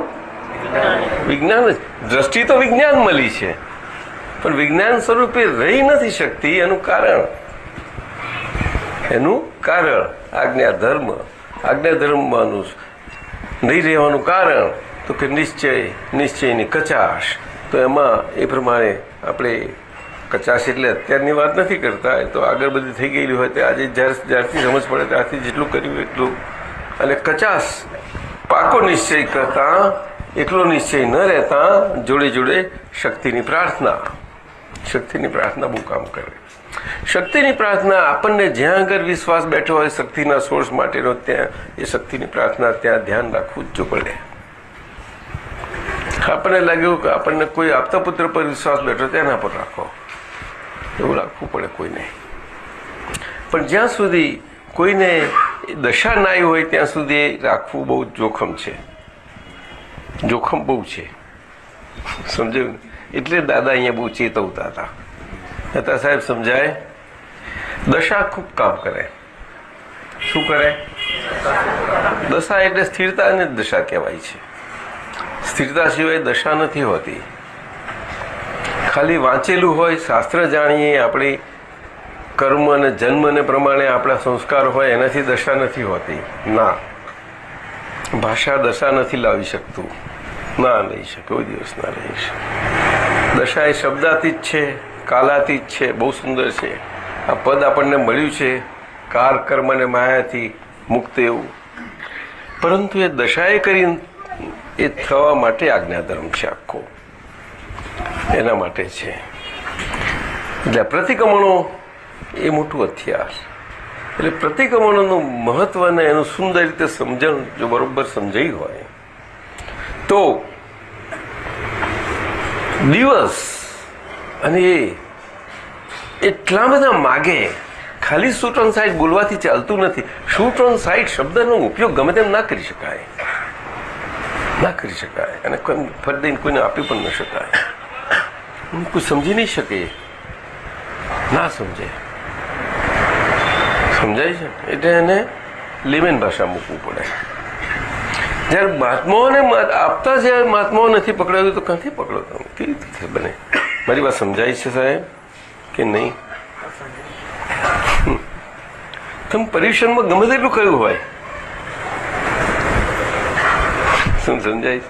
વિજ્ઞાન જ. દ્રષ્ટિ તો વિજ્ઞાન મળી છે, પણ વિજ્ઞાન સ્વરૂપે રહી નથી શકતી. એનું કારણ આજ્ઞા ધર્મમાંનું નહીં રહેવાનું કારણ તો કે નિશ્ચયની કચાશ. તો એમાં એ પ્રમાણે આપણે કચાશ એટલે અત્યારની વાત નથી કરતા, એ તો આગળ બધી થઈ ગયેલી હોય તે આજે જ્યારથી સમજ પડે ત્યારથી જેટલું કર્યું એટલું. અને કચાશ પાકો નિશ્ચય કરતા, એકલો નિશ્ચય ન રહેતા, જોડે જોડે શક્તિની પ્રાર્થના બહુ કામ કરે. શક્તિની પ્રાર્થના આપણને જ્યાં આગળ વિશ્વાસ બેઠો હોય શક્તિના સોર્સ માટેનો, ત્યાં એ શક્તિની પ્રાર્થના ત્યાં ધ્યાન રાખવું જ જો પડે. આપણને લાગ્યું કે આપણને કોઈ આપતા પુત્ર પર વિશ્વાસ બેઠો તેના પર રાખો, એવું રાખવું પડે કોઈને. પણ જ્યાં સુધી કોઈને દશા ના આવી હોય ત્યાં સુધી રાખવું બહુ જોખમ છે. સમજાયું? એટલે દાદા અહીંયા બહુ ચેતવતા હતા. સાહેબ સમજાય, દશા ખૂબ કામ કરે. શું કરે? દશા એટલે સ્થિરતાને જ દશા કહેવાય છે. સ્થિરતા સિવાય દશા નથી હોતી. ખાલી વાંચેલું હોય, શાસ્ત્ર જાણીએ, આપણી કર્મ અને જન્મને પ્રમાણે આપણા સંસ્કાર હોય, એનાથી દશા નથી હોતી. ના, ભાષા દશા નથી લાવી શકતું. ના લઈ શકે, કોઈ દિવસ ના લઈ શકે. દશા એ શબ્દાતીત છે, કાલાતીત છે. બહુ સુંદર છે આ પદ આપણને મળ્યું છે, કાર કર્મ અને માયાથી મુક્ત એવું. પરંતુ એ દશાએ કરીને એ થવા માટે આજ્ઞાધર્મ છે આખો, એના માટે છે. એટલે પ્રતિક્રમણો એ મોટું હથિયાર. એટલે પ્રતિક્રમણોનું મહત્વ અને એનું સુંદર રીતે સમજણ જો બરોબર સમજાઈ હોય તો દિવસ અને એ એટલા બધા માગે. ખાલી શૂટ ઓન સાઇટ બોલવાથી ચાલતું નથી. શૂટ ઓન સાઇટ શબ્દનો ઉપયોગ ગમે તેમ ના કરી શકાય, અને ફરી દઈને કોઈને આપી પણ ન શકાય. કોઈ સમજી નહીં શકે, ના સમજે. સમજાય છે? એટલે એને લેમેન ભાષા મૂકવું પડે. જ્યારે મહાત્માઓને આપતા જ્યારે મહાત્માઓ નથી પકડાયું તો ક્યાંથી પકડો તમે? કેવી રીતે બને? મારી વાત સમજાય છે સાહેબ કે નહીં? તમે પર્યુષણમાં ગમે તેટલું કયું હોય, શું સમજાય?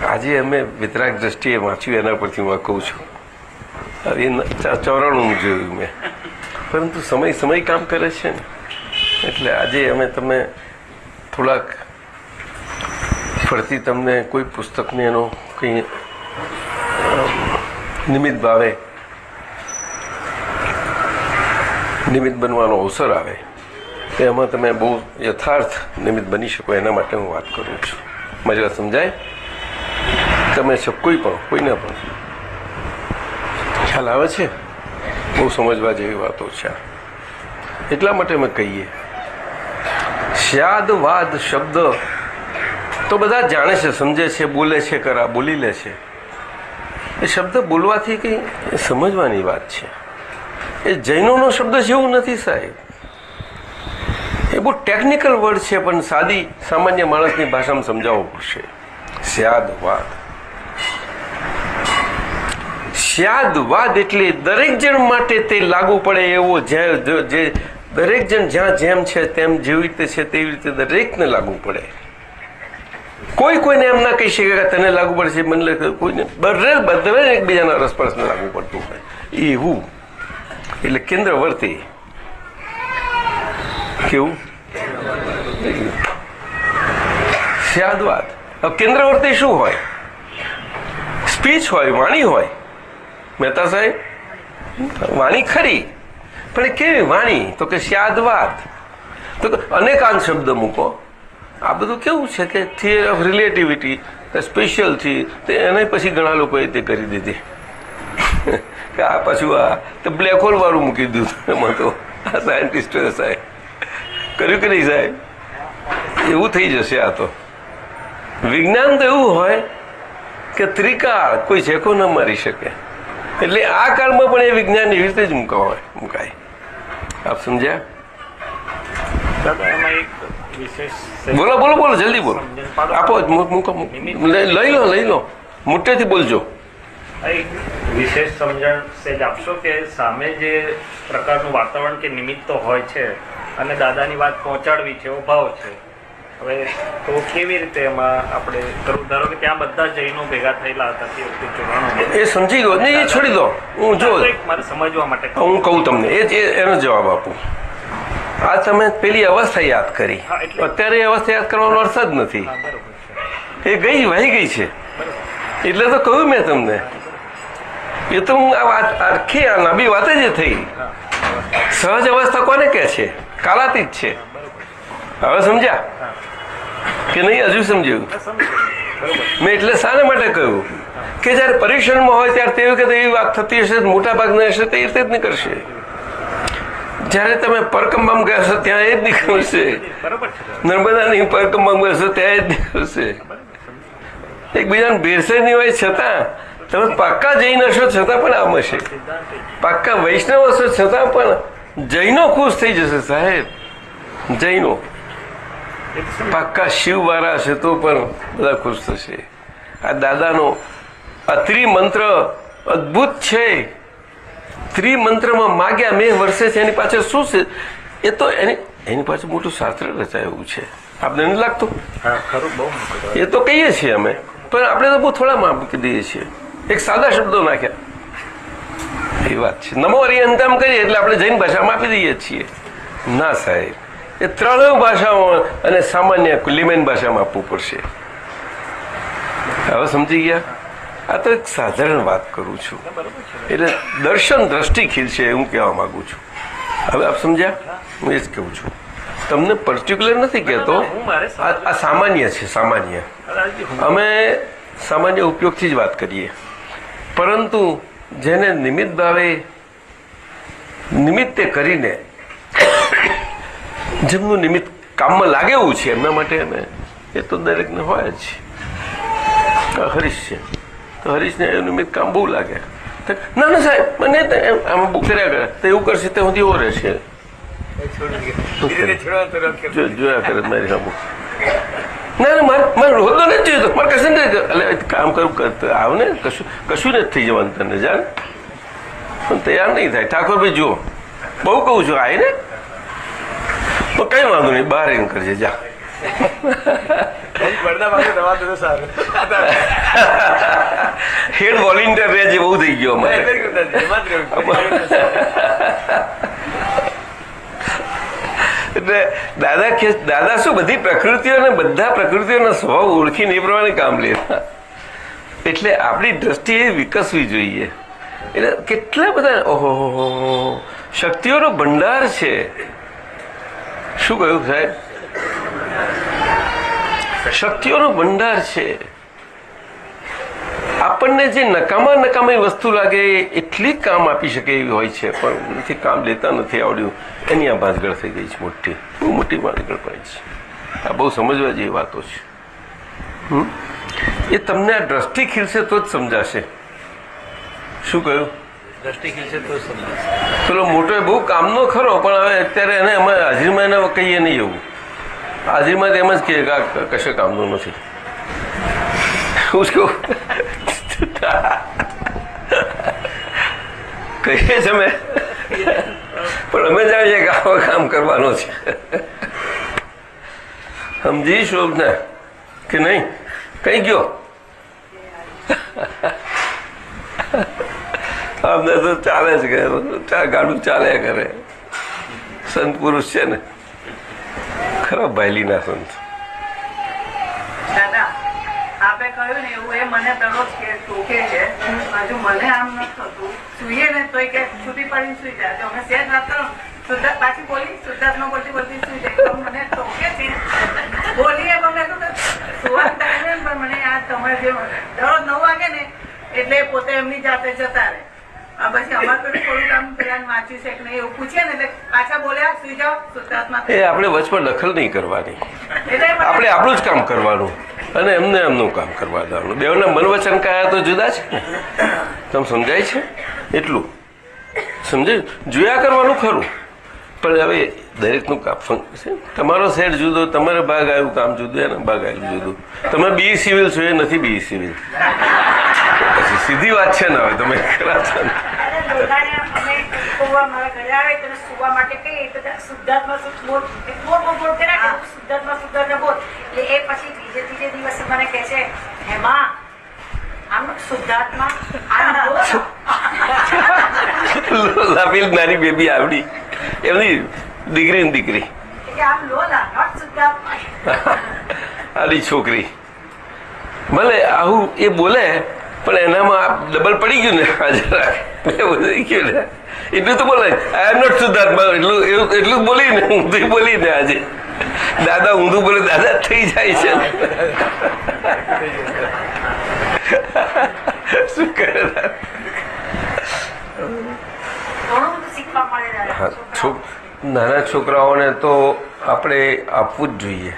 આજે અમે વિતરાગ દ્રષ્ટિએ વાંચ્યું, એના પરથી હું કહું છું. એ 94 જોયું મેં, પરંતુ સમય કામ કરે છે ને. એટલે આજે અમે તમે થોડાક ફરતી તમને કોઈ પુસ્તકને એનો કંઈ નિમિત્ત ભાવે નિમિત્ત બનવાનો અવસર આવે તો એમાં તમે બહુ યથાર્થ નિમિત્ત બની શકો, એના માટે હું વાત કરું છું. મારી વાત સમજાય? તમે કોઈને પણ ખ્યાલ આવે છે? બહુ સમજવા જેવી વાતો છે. એટલા માટે અમે કહીએ, સ્યાદ વાદ શબ્દ તો બધા જાણે છે, સમજે છે, બોલે છે, બોલી લે છે. એ શબ્દ બોલવાથી કંઈ સમજવાની વાત છે. એ જૈનોનો શબ્દ જેવું નથી સાહેબ. એ બહુ ટેકનિકલ વર્ડ છે, પણ સાદી સામાન્ય માણસની ભાષામાં સમજાવવું પડશે. સ્યાદવાદ. સ્યાદવાદ એટલે દરેક જણ માટે તે લાગુ પડે એવો, જે દરેક જણ જ્યાં જેમ છે તેમ જેવી રીતે છે તેવી રીતે દરેકને લાગુ પડે. કોઈને એમ ના કહી શકે કે તને લાગુ પડશે, મને કોઈને બધે એકબીજાના રસપરસને લાગુ પડતું હોય એવું. એટલે કેન્દ્રવર્તી. કેવું? સ્યાદવાદ. હવે કેન્દ્રવર્તી શું હોય? સ્પીચ હોય, વાણી હોય. મહેતા સાહેબ, વાણી ખરી, પણ એ કેવી વાણી? તો કે સ્યાદવાદ. તો અનેકાંત શબ્દ મૂકો. આ બધું કેવું છે કે થિયરી ઓફ રિલેટિવિટી, સ્પેશિયલ થી એને પછી ઘણા લોકોએ તે કરી દીધી કે આ પાછું આ તો બ્લેક હોલ વાળું મૂકી દીધું. એમાં તો આ સાયન્ટિસ્ટોએ સાહેબ કર્યું કે નહીં સાહેબ? એવું થઈ જશે. આ તો વિજ્ઞાન તો એવું હોય કે ત્રિકાળ કોઈ છેકો ન મારી શકે. એટલે આ કાળમાં પણ એ વિજ્ઞાન એવી રીતે જ મુકાય. આપ સમજ્યા? બોલો બોલો બોલો, જલ્દી બોલો. આપો, મૂકો, લઈ લો, મોટેથી બોલજો. વિશેષ સમજણ સેજ આપશો કે સામે જે પ્રકારનું વાતાવરણ કે નિમિત્તો હોય છે અને દાદાની વાત પહોંચાડવી છે, એવો ભાવ છે. હવે તો કેવી રીતે એમાં આપણે ધારો કે ત્યાં બધા જૈનો ભેગા થયેલા હતા તે વખતે જોડાણો, એ સમજી ગયો ને, એ છોડી દો. હું જો મારે સમજવા માટે હું કહું તમને, એનો જવાબ આપું. આ તમે પેલી અવસ્થા યાદ કરી, અત્યારે એ અવસ્થા યાદ કરવાનો અર્થ જ નથી. એ વહી ગઈ છે. એટલે તો કહ્યું મેં તમને. એ તો હું આ વાત આખી આ લાંબી વાત જ થઈ. સહજ અવસ્થા કોને કહે છે? કાલાતીત છે. હવે સમજ્યા કે નહીં? હજુ સમજ્યું? મેં એટલે શાના માટે કહ્યું કે જયારે પરીક્ષણમાં હોય ત્યારે તેવી કે એવી વાત થતી હશે, મોટા ભાગના હશે તે રીતે જ નીકળશે. જયારે તમે પરકમમાં ગયા હશો ત્યાં એ જ નીકળશે. નર્મદાની પરકમમાં ગયા હશો ત્યાં એ જ નીકળશે. એકબીજાને ભેરસે નહીં હોય છતાં તમે પાક્કા જૈન હશો છતાં પણ આમ હશે. પાક્કા વૈષ્ણવ હશો છતાં પણ જૈનો ખુશ થઈ જશે સાહેબ. જૈનો પાક્કા શિવ વાળા હશે તો પણ બધા ખુશ થશે. આ દાદાનો આ ત્રિમંત્ર અદભુત છે. ત્રિમંત્રમાં માગ્યા મેં વર્ષે છે, એની પાછળ શું છે? એ તો એની પાછળ મોટું શાસ્ત્ર રચાયું છે. આપણે નથી લાગતું? એ તો કહીએ છીએ અમે, પણ આપણે તો બહુ થોડામાં મૂકી દઈએ છીએ. એક સાદા શબ્દો નાખ્યા એ વાત છે. નમો હરિયંતમ કરીએ એટલે આપણે જૈન ભાષામાં આપી દઈએ છીએ. ના સાહેબ, એ ત્રણેય ભાષાઓ અને સામાન્ય લિમેન ભાષામાં આપવું પડશે. હવે સમજી ગયા? આ તો એક સાધારણ વાત કરું છું. એટલે દર્શન દ્રષ્ટિ ખીલશે હું કહેવા માંગુ છું. હવે આપ સમજ્યા? હું એ જ કહું છું. તમને પર્ટિક્યુલર નથી કહેતો. આ સામાન્ય છે. સામાન્ય અમે સામાન્ય ઉપયોગથી જ વાત કરીએ. પરંતુ જેને નિમિત્ત ભાવે નિમિત્તે કરીને જેમનું નિમિત્ત કામમાં લાગે એવું છે એમના માટે અમે એ તો દરેકને હોય જ. હરીશ છે તો હરીશને એનું નિમિત્ત કામ બહુ લાગે. ના ના સાહેબ મને આમ બહુ કર્યા કરે તો એવું કરશે તે સુધી એવો રહેશે. જોયા કરે મારી સામુ. ના મારે રોજ નથી જોયું. મારે કશું નથી. એટલે કામ કરું આવ ને કશું નથી થઈ જવાનું તને. જાણ પણ તૈયાર નહીં થાય. ઠાકોરભાઈ જુઓ, બહુ કહું છું આય ને તો કઈ વાંધો નહીં, બહાર એમ કરજે જા. હેડ વોલેન્ટિયર રહે છે, બહુ થઈ ગયો અમારે. એટલે દાદા શું બધી પ્રકૃતિઓને બધા પ્રકૃતિઓના સ્વભાવ ઓળખીને એ પ્રમાણે કામ લેતા. એટલે આપણી દ્રષ્ટિ એ વિકસવી જોઈએ. એટલે કેટલા બધા ઓહો શક્તિઓનો ભંડાર છે. શું કહ્યું સાહેબ? શક્તિઓનો ભંડાર છે. આપણને જે નકામા વસ્તુ લાગે એટલી કામ આપી શકે એવી હોય છે, પણ નથી કામ લેતા નથી આવડ્યું. એની આ ભાંજગળ થઈ ગઈ છે. મોટી બહુ મોટી ભાંજગળ પડી છે. આ બહુ સમજવા જેવી વાતો છે. એ તમને આ દ્રષ્ટિ ખીલશે તો જ સમજાશે. શું કહ્યું? દ્રષ્ટિ ખીલશે તો જ સમજાશે. પેલો મોટો બહુ કામનો ખરો, પણ હવે અત્યારે એને અમે હાજરીમાં એને કહીએ નહીં એવું. હાજરીમાં તો એમ જ કહે કે આ કશે કામનું નથી. કહીએ છે અમે, પણ અમે જાણીએ કે આવા કામ કરવાનો છે. સમજીશું ને કે નહીં? કઈ ગયો અમને તો ચાલે જ કરે, ગાડું ચાલ્યા કરે. સંત પુરુષ છે ને, ખરા ભાઈલીના સંત. દાદા આપે કહ્યું ને એવું, એ મને દરરોજ ટોકે છે. હજુ મને આમ નથી થતું, સુઈએ ને તોય કે છૂટી પડીને સુઈ જાય. અમે સેજ વાત કરો શુદ્ધાર્થ પાછી બોલી, શુદ્ધાર્થ નો બોલતી બોલતી સુઈ જાય. તો મને ટોકે છે, બોલીએ મને તો સુવા ટાઈમે, પણ મને આ તમારે જે દરરોજ 9 વાગે ને એટલે પોતે એમની જાતે જતા રહે. પછી અમારે તો થોડું કામ પેલા વાંચ્યું છે કે નહીં એવું પૂછીએ ને એટલે પાછા બોલ્યા સુઈ જાઓ શુદ્ધાર્થમાં. એ આપણે વચમાં દખલ નહીં કરવાની, એટલે આપણે આપણું જ કામ કરવાનું અને એમને એમનું કામ કરવા દેવાનું. બેવના મન વચન કયા તો જુદા છે ને, તમે સમજાય છે? એટલું સમજાય. જોયા કરવાનું ખરું, પણ હવે દરેકનું કામ છે. તમારો સેટ જુદો, તમારે ભાગ આવ્યું કામ જુદું, એના ભાગ આવ્યું જુદું. તમે બી સિવિલ છો, એ નથી બી સિવિલ. પછી સીધી વાત છે ને, હવે તમે ખરા છો ને. સુવા માટે કહીએ તો શુદ્ધાત્મા બોલ શુદ્ધાત્મા શુદ્ધાત્મા બોલ. એ પછી ત્રીજે દિવસે મને કહે છે, હેમા આમ શુદ્ધાત્મા લાપીલ નાની બેબી આવડી, એમની દીકરી આમ લોલા નોટ શુદ્ધાત્મા. આની છોકરી ભલે આવું એ બોલે, પણ એનામાં ડબલ પડી ગયું ને, હાજર ગયું ને, એટલું તો બોલે આઈ એમ નોટ શુદ્ધાત્મા. એટલું બોલી ને, ઊંધું બોલી ને. આજે દાદા ઊંધું બોલે, દાદા થઈ જાય છે. શું કરે? નાના છોકરાઓને તો આપણે આપવું જ જોઈએ.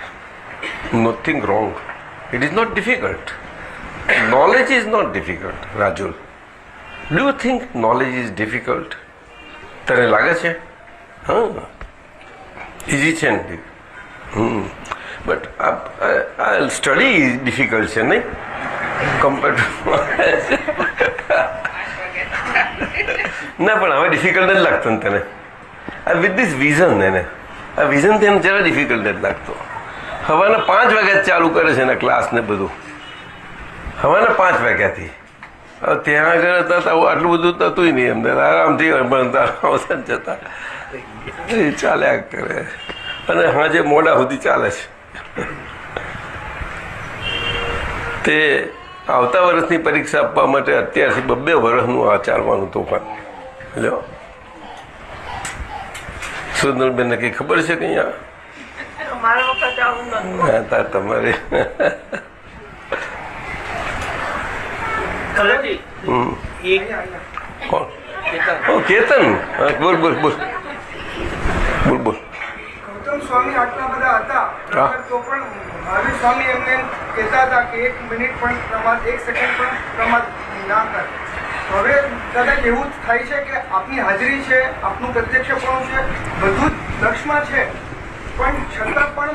Nothing wrong, it is not difficult. Knowledge is not difficult, Rajul. Do you think knowledge is difficult? તને લાગે છે? હા, ઇઝી છે ને. બટ આ સ્ટડી ડિફિકલ્ટ છે નહીં કમ્પેર ના, પણ હવે ડિફિકલ્ટ નથી લાગતો ને તને? વિથ ધીસ વિઝન, એને આ વિઝનથી એને જરા ડિફિકલ્ટ નથી લાગતો. હવાના 5 વાગ્યા ચાલુ કરે છે એના ક્લાસ ને બધું, હવાના 5 વાગ્યાથી. હવે ત્યાં આગળ હતા આટલું બધું થતું નહીં, અંદર આરામથી અવસાન જતા ચાલ્યા કરે, અને હાજે મોડા સુધી ચાલે છે. તે આવતા વર્ષની પરીક્ષા આપવા માટે અત્યારથી 2 વર્ષનું આચારવાનું તોફાન. લો સુંદરબેનને કંઈ ખબર છે કે અહીંયા તમારે કોણ? કેતન, બોલ બોલ બોલ બોલ બોલ. ગૌતમ સ્વામી આટલા બધા હતા તો પણ મહાવીર સ્વામી એમને કહેતા હતા કે 1 મિનિટ પણ પ્રમાદ, 1 સેકન્ડ પણ પ્રમાદ ના કર. હવે કદાચ એવું થાય છે કે આપની હાજરી છે, આપનું પ્રત્યક્ષપણું છે, બધું જ લક્ષમાં છે, પણ છતાં પણ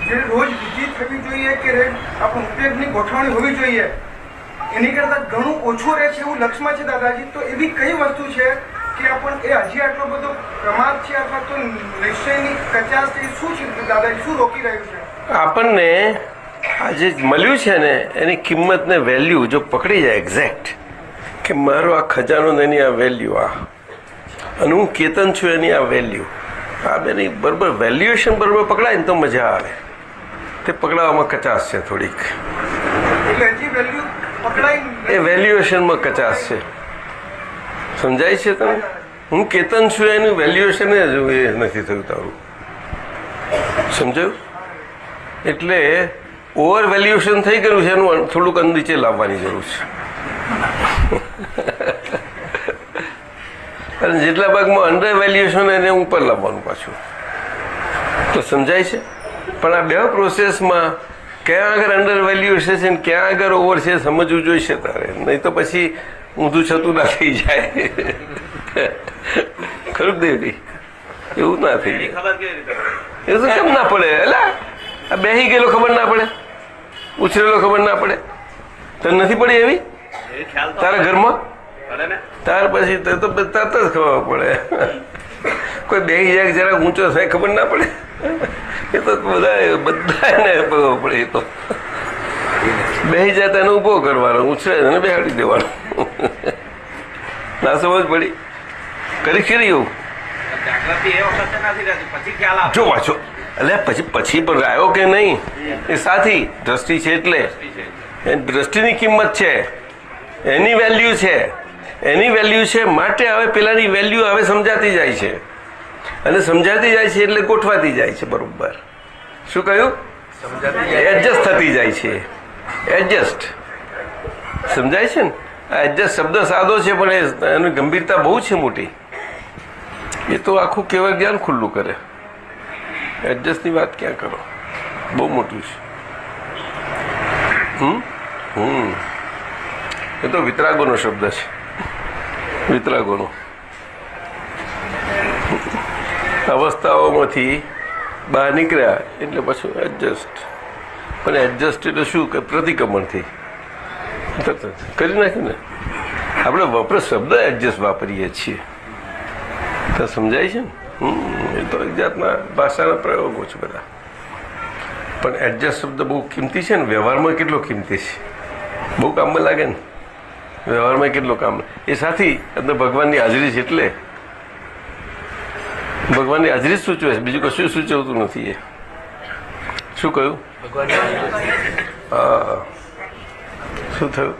જે રોજ વિધિ થવી જોઈએ કે આપણું ઉપયોગની ગોઠવણી હોવી જોઈએ એની કરતાં ઘણું ઓછું રહે છે એવું લક્ષમાં છે દાદાજી. તો એવી કઈ વસ્તુ છે કે આપણ એ હજી આટલો બધો પ્રમાદ છે અથવા તો નિશ્ચયની કચાશ છે, શું છે દાદાજી, શું રોકી રહ્યું છે? આપણને આજે મળ્યું છે ને એની કિંમત ને વેલ્યુ જો પકડી જાય એક્ઝેક્ટ, કે મારો આ ખજાનો ને એની આ વેલ્યુ, આ અને હું કેતન છું એની આ વેલ્યુ, આ બેની બરાબર વેલ્યુએશન બરાબર પકડાય ને તો મજા આવે. તે પકડાવવામાં કચાશ છે થોડીક, એટલે હજી વેલ્યુ એ વેલ્યુએશનમાં કચાશ છે. સમજાય છે તમે? હું કેતન છું એનું વેલ્યુએશન જ એ નથી થયું તારું. સમજાયું? એટલે ઓવર વેલ્યુએશન થઈ ગયું છે, એનું થોડુંક નીચે લાવવાની જરૂર છે. અને જેટલા ભાગમાં અંડર વેલ્યુએશન એને ઉપર લાવવાનું પાછું. તો સમજાય છે? પણ આ 2 પ્રોસેસમાં ક્યાં આગળ અંડર વેલ્યુએશન છે ને ક્યાં આગળ ઓવર છે સમજવું જોઈશે તારે, નહીં તો પછી ઊંધું છતું ના થઈ જાય. ખરું દેવી એવું ના થઈ એની જાય. ખબર કેવી રીતે પડે? એ તો કેમ ના પડે? એલા આ બેહી ગયેલો ખબર ના પડે, ઉછરેલો ખબર ના પડે, તને નથી પડી એવી એ ખ્યાલ તો તારા ઘરમાં? પડે ને. ત્યાર પછી તરત જ ખબર પડે. કોઈ બેહી જાય જરા ઊંચો થાય ખબર ના પડે? એ તો બધાને ખબર પડે. એ તો બેહી જાય તેને ઊભો કરવાનો, ઉછરે અને બેહાડી દેવાનો. ના સમજ પડી? કરી ખરી એવું જાગૃતિ એ વખતે નથી રહેતી, પછી ખ્યાલ આવે. જો વાંચો એટલે પછી પણ આવ્યો કે નહીં એ સાથી દ્રષ્ટિ છે. એટલે એ દ્રષ્ટિની કિંમત છે, એની વેલ્યુ છે, એની વેલ્યુ છે. માટે હવે પેલાની વેલ્યુ હવે સમજાતી જાય છે, અને સમજાતી જાય છે એટલે ગોઠવાતી જાય છે બરોબર. શું કહ્યું? એડજસ્ટ થતી જાય છે. એડજસ્ટ સમજાય છે ને? આ એડજસ્ટ શબ્દ સાદો છે પણ એની ગંભીરતા બહુ છે મોટી. એ તો આખું કેવળ જ્ઞાન ખુલ્લું કરે. એડજસ્ટની વાત ક્યાં કરો, બહુ મોટું છે. એ તો વિતરાગોનો શબ્દ છે, વિતરાગોનો. અવસ્થાઓમાંથી બહાર નીકળ્યા એટલે પછી એડજસ્ટ. પણ એડજસ્ટ એટલે શું કે પ્રતિક્રમણથી કરી નાખ્યું ને. આપણે વપરાશ શબ્દ એડજસ્ટ વાપરીએ છીએ તો સમજાય છે ને. એ તો એક જાતના ભાષાના પ્રયોગો છે બધા. પણ એડજસ્ટ શબ્દ બહુ કિંમતી છે ને. વ્યવહારમાં કેટલો કિંમતી છે, બહુ કામમાં લાગે ને. વ્યવહારમાં કેટલો કામ. એ સાથી અંદર ભગવાનની હાજરી છે એટલે ભગવાનની હાજરી સૂચવે છે, બીજું કશું સૂચવતું નથી. એ શું કહ્યું? હા, શું થયું?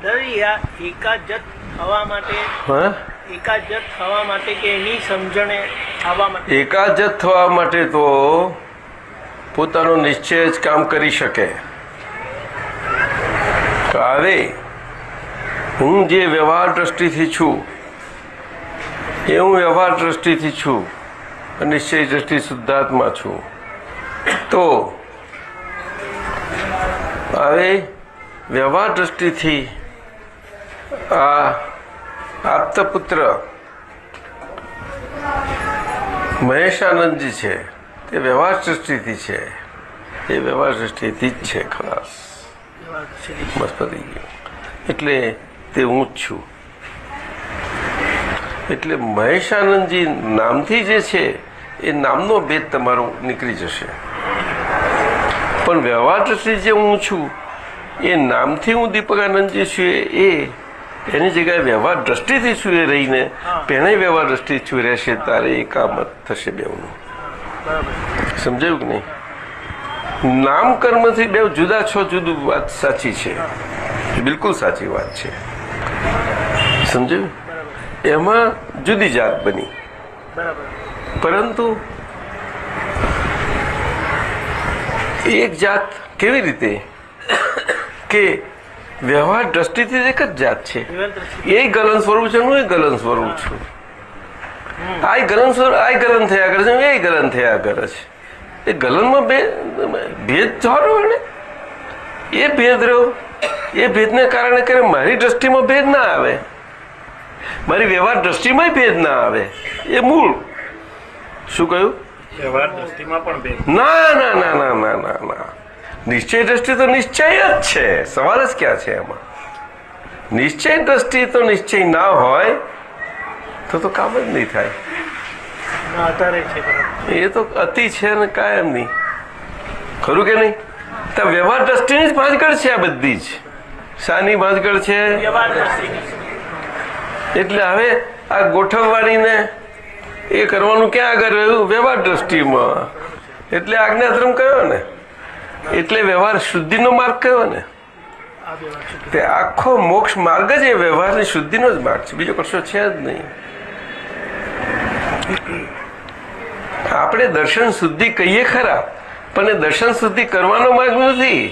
દરિયા એકાજત થવા માટે, હા, એકાજત થવા માટે કે એની સમજણે આવવા માટે એકાજત થવા માટે તો પોતાનો નિશ્ચય જ કામ કરી શકે. હવે હું જે વ્યવહાર દ્રષ્ટિથી છું એ હું વ્યવહાર દ્રષ્ટિથી છું, નિશ્ચય દ્રષ્ટિ શુદ્ધાત્મા છું. તો હવે વ્યવહાર દ્રષ્ટિથી આ આપતપુત્ર મહેશાનંદજી છે તે વ્યવહાર દ્રષ્ટિથી છે. એ વ્યવહાર દ્રષ્ટિથી જ છે ખલાસ. બસ પતી ગયું. એટલે તે હું જ છું. એટલે મહેશાનંદજી નામથી જે છે એ નામનો ભેદ તમારો નીકળી જશે. પણ વ્યવહાર દ્રષ્ટિ જે હું છું એ નામથી હું દીપકાનંદજી છું એ એની જગ્યાએ વ્યવહાર દ્રષ્ટિથી છું એ રહીને પહેણે વ્યવહાર દ્રષ્ટિ છું રહેશે. તારે એકામત થશે બેવનું. સમજાયું કે નહીં? નામ કર્મથી બે જુદા છો, જુદું વાત સાચી છે, બિલકુલ સાચી વાત છે. સમજાયું? એમાં જુદી જાત બની. પરંતુ એક જાત કેવી રીતે કે વ્યવહાર દ્રષ્ટિથી એક જ જાત છે. એ ગલન સ્વરૂપ છે, હું એ ગલન સ્વરૂપ છું. આ ગલન સ્વરૂપ આ ગલન થયા કરે છે, એ ગલન થયા કરે છે. એ ગલનમાં ભેદ થવાનો ને એ ભેદ રહ્યો. એ ભેદને કારણે કરે મારી દ્રષ્ટિમાં ભેદ ના આવે, મારી વ્યવહાર દ્રષ્ટિમાં ભેદ ના આવે. એ મૂળ. શું કહ્યું? વ્યવહાર દ્રષ્ટિમાં પણ બે ના ના ના ના ના ના ના. નિશ્ચય દ્રષ્ટિ તો નિશ્ચય જ છે, સવાલ જ ક્યાં છે એમાં? નિશ્ચય દ્રષ્ટિ તો નિશ્ચય ના હોય તો કામ જ નહીં થાય. એ તો અતિ છે ને કાયમ નહીં. ખરું કે નહીં? તો વ્યવહાર દ્રષ્ટિની જ ભાંજગળ છે આ બધી જ. શાની ભાંજગળ છે? એટલે હવે આ ગોઠવવાની ને એ કરવાનું ક્યાં આગળ રહ્યું? વ્યવહાર દ્રષ્ટિમાં. એટલે આજ્ઞાધર્મ કયો ને, એટલે વ્યવહાર શુદ્ધિનો માર્ગ કયો ને. તે આખો મોક્ષ માર્ગ જ એ વ્યવહારની શુદ્ધિનો જ માર્ગ છે, બીજો કશો છે જ નહીં. આપણે દર્શન શુદ્ધિ કહીએ ખરા, પણ એ દર્શન શુદ્ધિ કરવાનો માર્ગ નથી.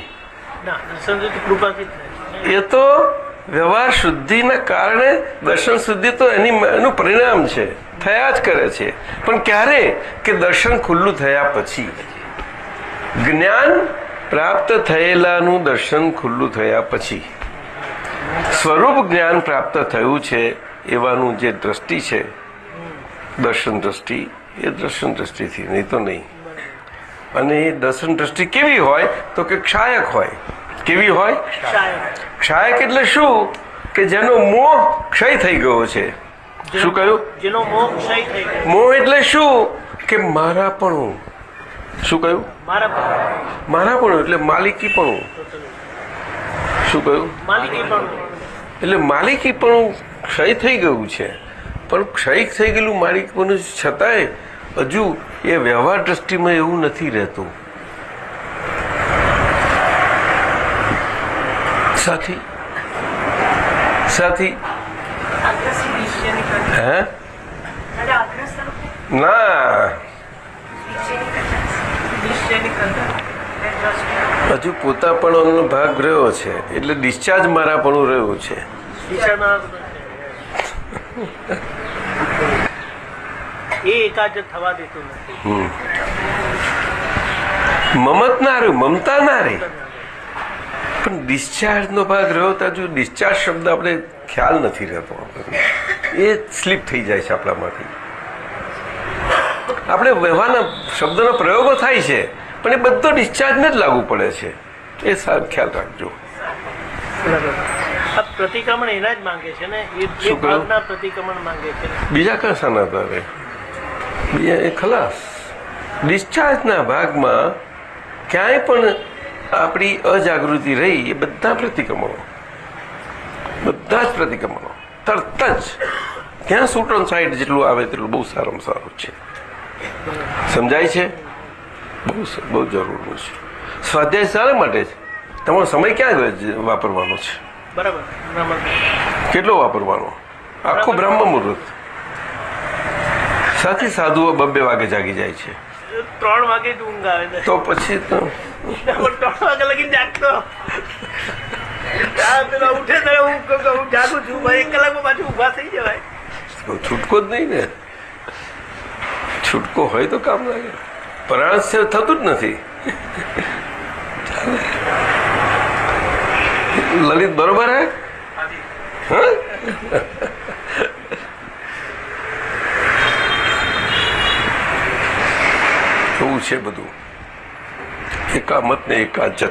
એ તો વ્યવહાર શુદ્ધિના કારણે દર્શન શુદ્ધિ તો એનું પરિણામ છે, થયા જ કરે છે. પણ ક્યારે? કે દર્શન ખુલ્લું થયા પછી. જ્ઞાન પ્રાપ્ત થયેલાનું દર્શન ખુલ્લું થયા પછી. સ્વરૂપ જ્ઞાન પ્રાપ્ત થયું છે એવાનું જે દ્રષ્ટિ છે દર્શન દ્રષ્ટિ એ દર્શન દ્રષ્ટિથી, નહીં તો નહીં. અને એ દર્શન દ્રષ્ટિ કેવી હોય તો કે ક્ષાયક હોય. કેવી હોય? ક્ષાયક એટલે શું? કે જેનો મોહ ક્ષય થઈ ગયો છે. શું કહ્યું? જેનો મોહ ક્ષય થઈ ગયો. મોહ એટલે શું? કે મારાપણું. શું કહ્યું? મારાપણું એટલે માલિકીપણું. શું કહ્યું? એટલે માલિકીપણું ક્ષય થઈ ગયું છે. પણ ક્ષય થઈ ગયેલું માલિકીપણું છતાંય હજુ એ વ્યવહાર દ્રષ્ટિમાં એવું નથી રહેતું. સાથી સાથી હે ના, હજુ પોતાપણો ભાગ રહ્યો છે એટલે ડિસ્ચાર્જ મારાપણું રહ્યું છે. એ એકાગ્ર થવા દેતું નથી. મમત ના રહ્યું, મમતા ના રહી, પણ ડિસ્ચાર્જ નો ભાગ રહ્યો તો હજુ ડિસ્ચાર્જ શબ્દ આપણે ખ્યાલ નથી રહેતો. એ સ્લીપ થઈ જાય છે આપણામાંથી. આપણે વ્યવહારના શબ્દનો પ્રયોગો થાય છે પણ એ બધો ડિસ્ચાર્જને જ લાગુ પડે છે. એ સારું ખ્યાલ રાખજો. પ્રતિક્રમણ એના જ માંગે છે ને, એ ભાગના પ્રતિક્રમણ માંગે છે. બીજા કશાના ભાવે? બીજા એ ખલાસ. ડિસ્ચાર્જના ભાગમાં ક્યાંય પણ આપણી અજાગૃતિ રહી એ બધા પ્રતિક્રમણો, બધા જ પ્રતિક્રમણો તરત જ ક્યાં શૂટ ઓન સાઈડ જેટલું આવે તેટલું બહુ સારામાં સારું છે. સમજાય છે? બહુ જરૂરનું છે. સ્વાધ્યાય શાના માટે છે? તમારો સમય ક્યાં વાપરવાનો છે? બરાબર. કેટલો વાપરવાનો? આખું બ્રહ્મ મુહૂર્ત. સાથી સાધુઓ 2 વાગે જાગી જાય છે. 3 વાગે જ ઊંઘ આવે છે. તો પછી તો 3 વાગે લગી જાગતો. ઉઠે ત્યારે હું જાગું છું, 1 કલાકમાં પાછું ઊભા થઈ જવાય. છૂટકો જ નહીં ને. છૂટકો હોય તો કામ લાગે. પરાણસ્ય થતું જ નથી. લલિત બરોબર હે? એવું છે બધું. એકામત ને એકાજત.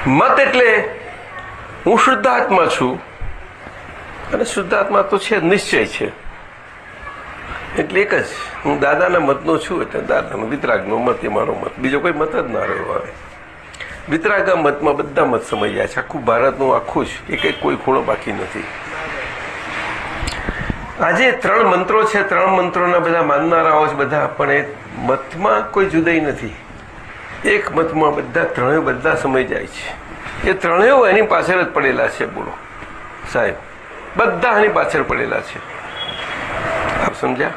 મત એટલે હું શુદ્ધાત્મા છું અને શુદ્ધાત્મા તો છે, નિશ્ચય છે. એટલે એક જ હું દાદાના મતનો છું એટલે દાદાનો. વિતરાગનો મત એ મારો મત, બીજો કોઈ મત જ ના રહ્યો આવે. વિતરાગા મતમાં બધા મત સમય જાય છે. આખું ભારતનું આખું જ એક કોઈ ખૂણો બાકી નથી. આજે 3 મંત્રો છે, 3 મંત્રોના બધા માનનારાઓ છે બધા, પણ એ મતમાં કોઈ જુદાઈ નથી. એક મતમાં બધા સમય જાય છે. એ ત્રણેય એની પાછળ જ પડેલા છે. બોલો સાહેબ, બધા એની પાછળ પડેલા છે. આપ સમજ્યા?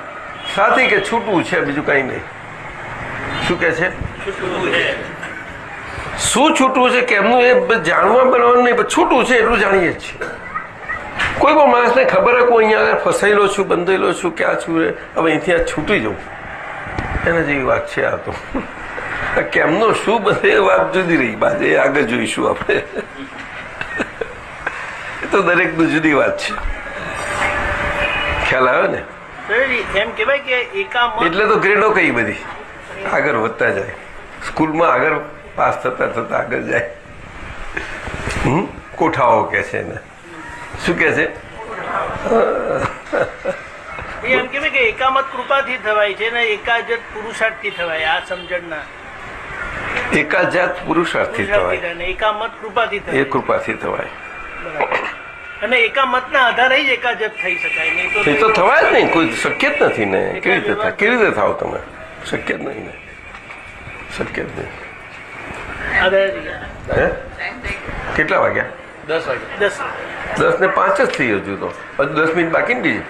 સાથી કે છૂટવું છે, બીજું કઈ નહીં. શું કે છે? શું છૂટવું છે કે એમનું એ જાણવા બનાવવાનું નહીં, પણ છૂટવું છે એટલું જાણીએ જ છીએ. કોઈ પણ માણસને ખબર હોય હું અહીંયા આગળ ફસાયેલો છું, બંધેલો છું, ક્યાં છું, હવે અહીંથી આ છૂટી જવું, એના જેવી વાત છે આ તો. કેમનો શું બધે એ વાત જુદી રહી, બાદ એ આગળ જોઈશું આપણે. એ તો દરેકનું જુદી વાત છે. ખ્યાલ આવે ને? એમ કહેવાય કે એકામત એટલે તો ગ્રેડો કઈ બધી આગળ વધતા જાય. સ્કૂલમાં આગળ પાસ થતા થતા આગળ જાય. કોઠાઓ કે છે ને, શું કે છે? એમ કહેવાય કે એકામત કૃપાથી થવાય છે ને એકાજત પુરુષાર્થથી થવાય. આ સમજણના એકાજાત પુરુષાર્થથી થવાય, એકામત કૃપાથી એ થવાય. કૃપાથી થવાય. અને એકામતના આધારે જ એકાજત થઈ શકાય. નહીં એ તો થવાય જ નહીં, કોઈ શક્ય જ નથી ને. કેવી રીતે થાય? કેવી રીતે થાવ તમે? શક્ય જ નહીં ને, શક્ય જ નહીં. હે? કેટલા વાગ્યા? 10 વાગે. 10:05 જ થઈ હજુ તો. હજુ 10 મિનિટ બાકી ને બીજી.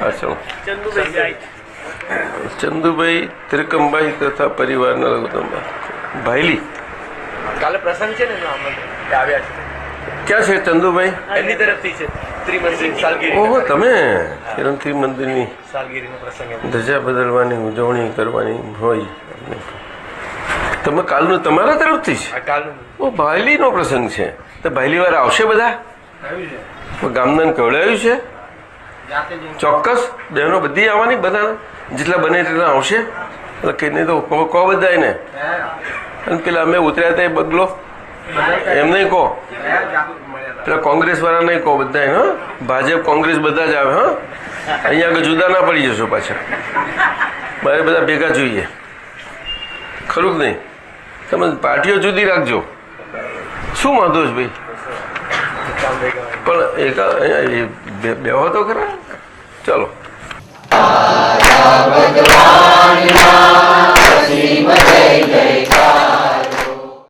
અચ્છા. ચંદુભાઈ જાય. ચંદુભાઈ, ત્રિકમભાઈ તથા પરિવારના લઘુત્તમ ભાઈલી. કાલે પ્રસંગ છે ને આવ્યા છે. ક્યાં છે ચંદુભાઈ? એમની તરફથી છે ત્રિમંદિર સાલગીરી. ઓહો, તમે કિરણથી મંદિરની સાલગીરીનો પ્રસંગ ધજા બદલવાની ઉજવણી કરવાની હોય. તમે કાલનું તમારા તરફથી છે? કાલનું ઓ, ભાઈલીનો પ્રસંગ છે. તો ભાઈલી વાળા આવશે બધા? ગામદાન કવડાવ્યું છે? ચોક્કસ બહેનો બધી આવવાની, બધાને જેટલા બને એટલા આવશે. એટલે કે નહીં તો કહો બધાય ને. અને પેલા અમે ઉતર્યા હતા એ બગલો એમને કહો, પેલા કોંગ્રેસ વાળા નહીં કહો, બધા હા, ભાજપ કોંગ્રેસ બધા જ આવે. હા, અહીંયા આગળ જુદા ના પડી જશો પાછા. મારે બધા ભેગા જોઈએ, ખરું જ નહીં. તમે પાર્ટીઓ જુદી રાખજો. શું વાંધો છે ભાઈ? પણ બેહો તો ખરા. ચલો. ભગવાન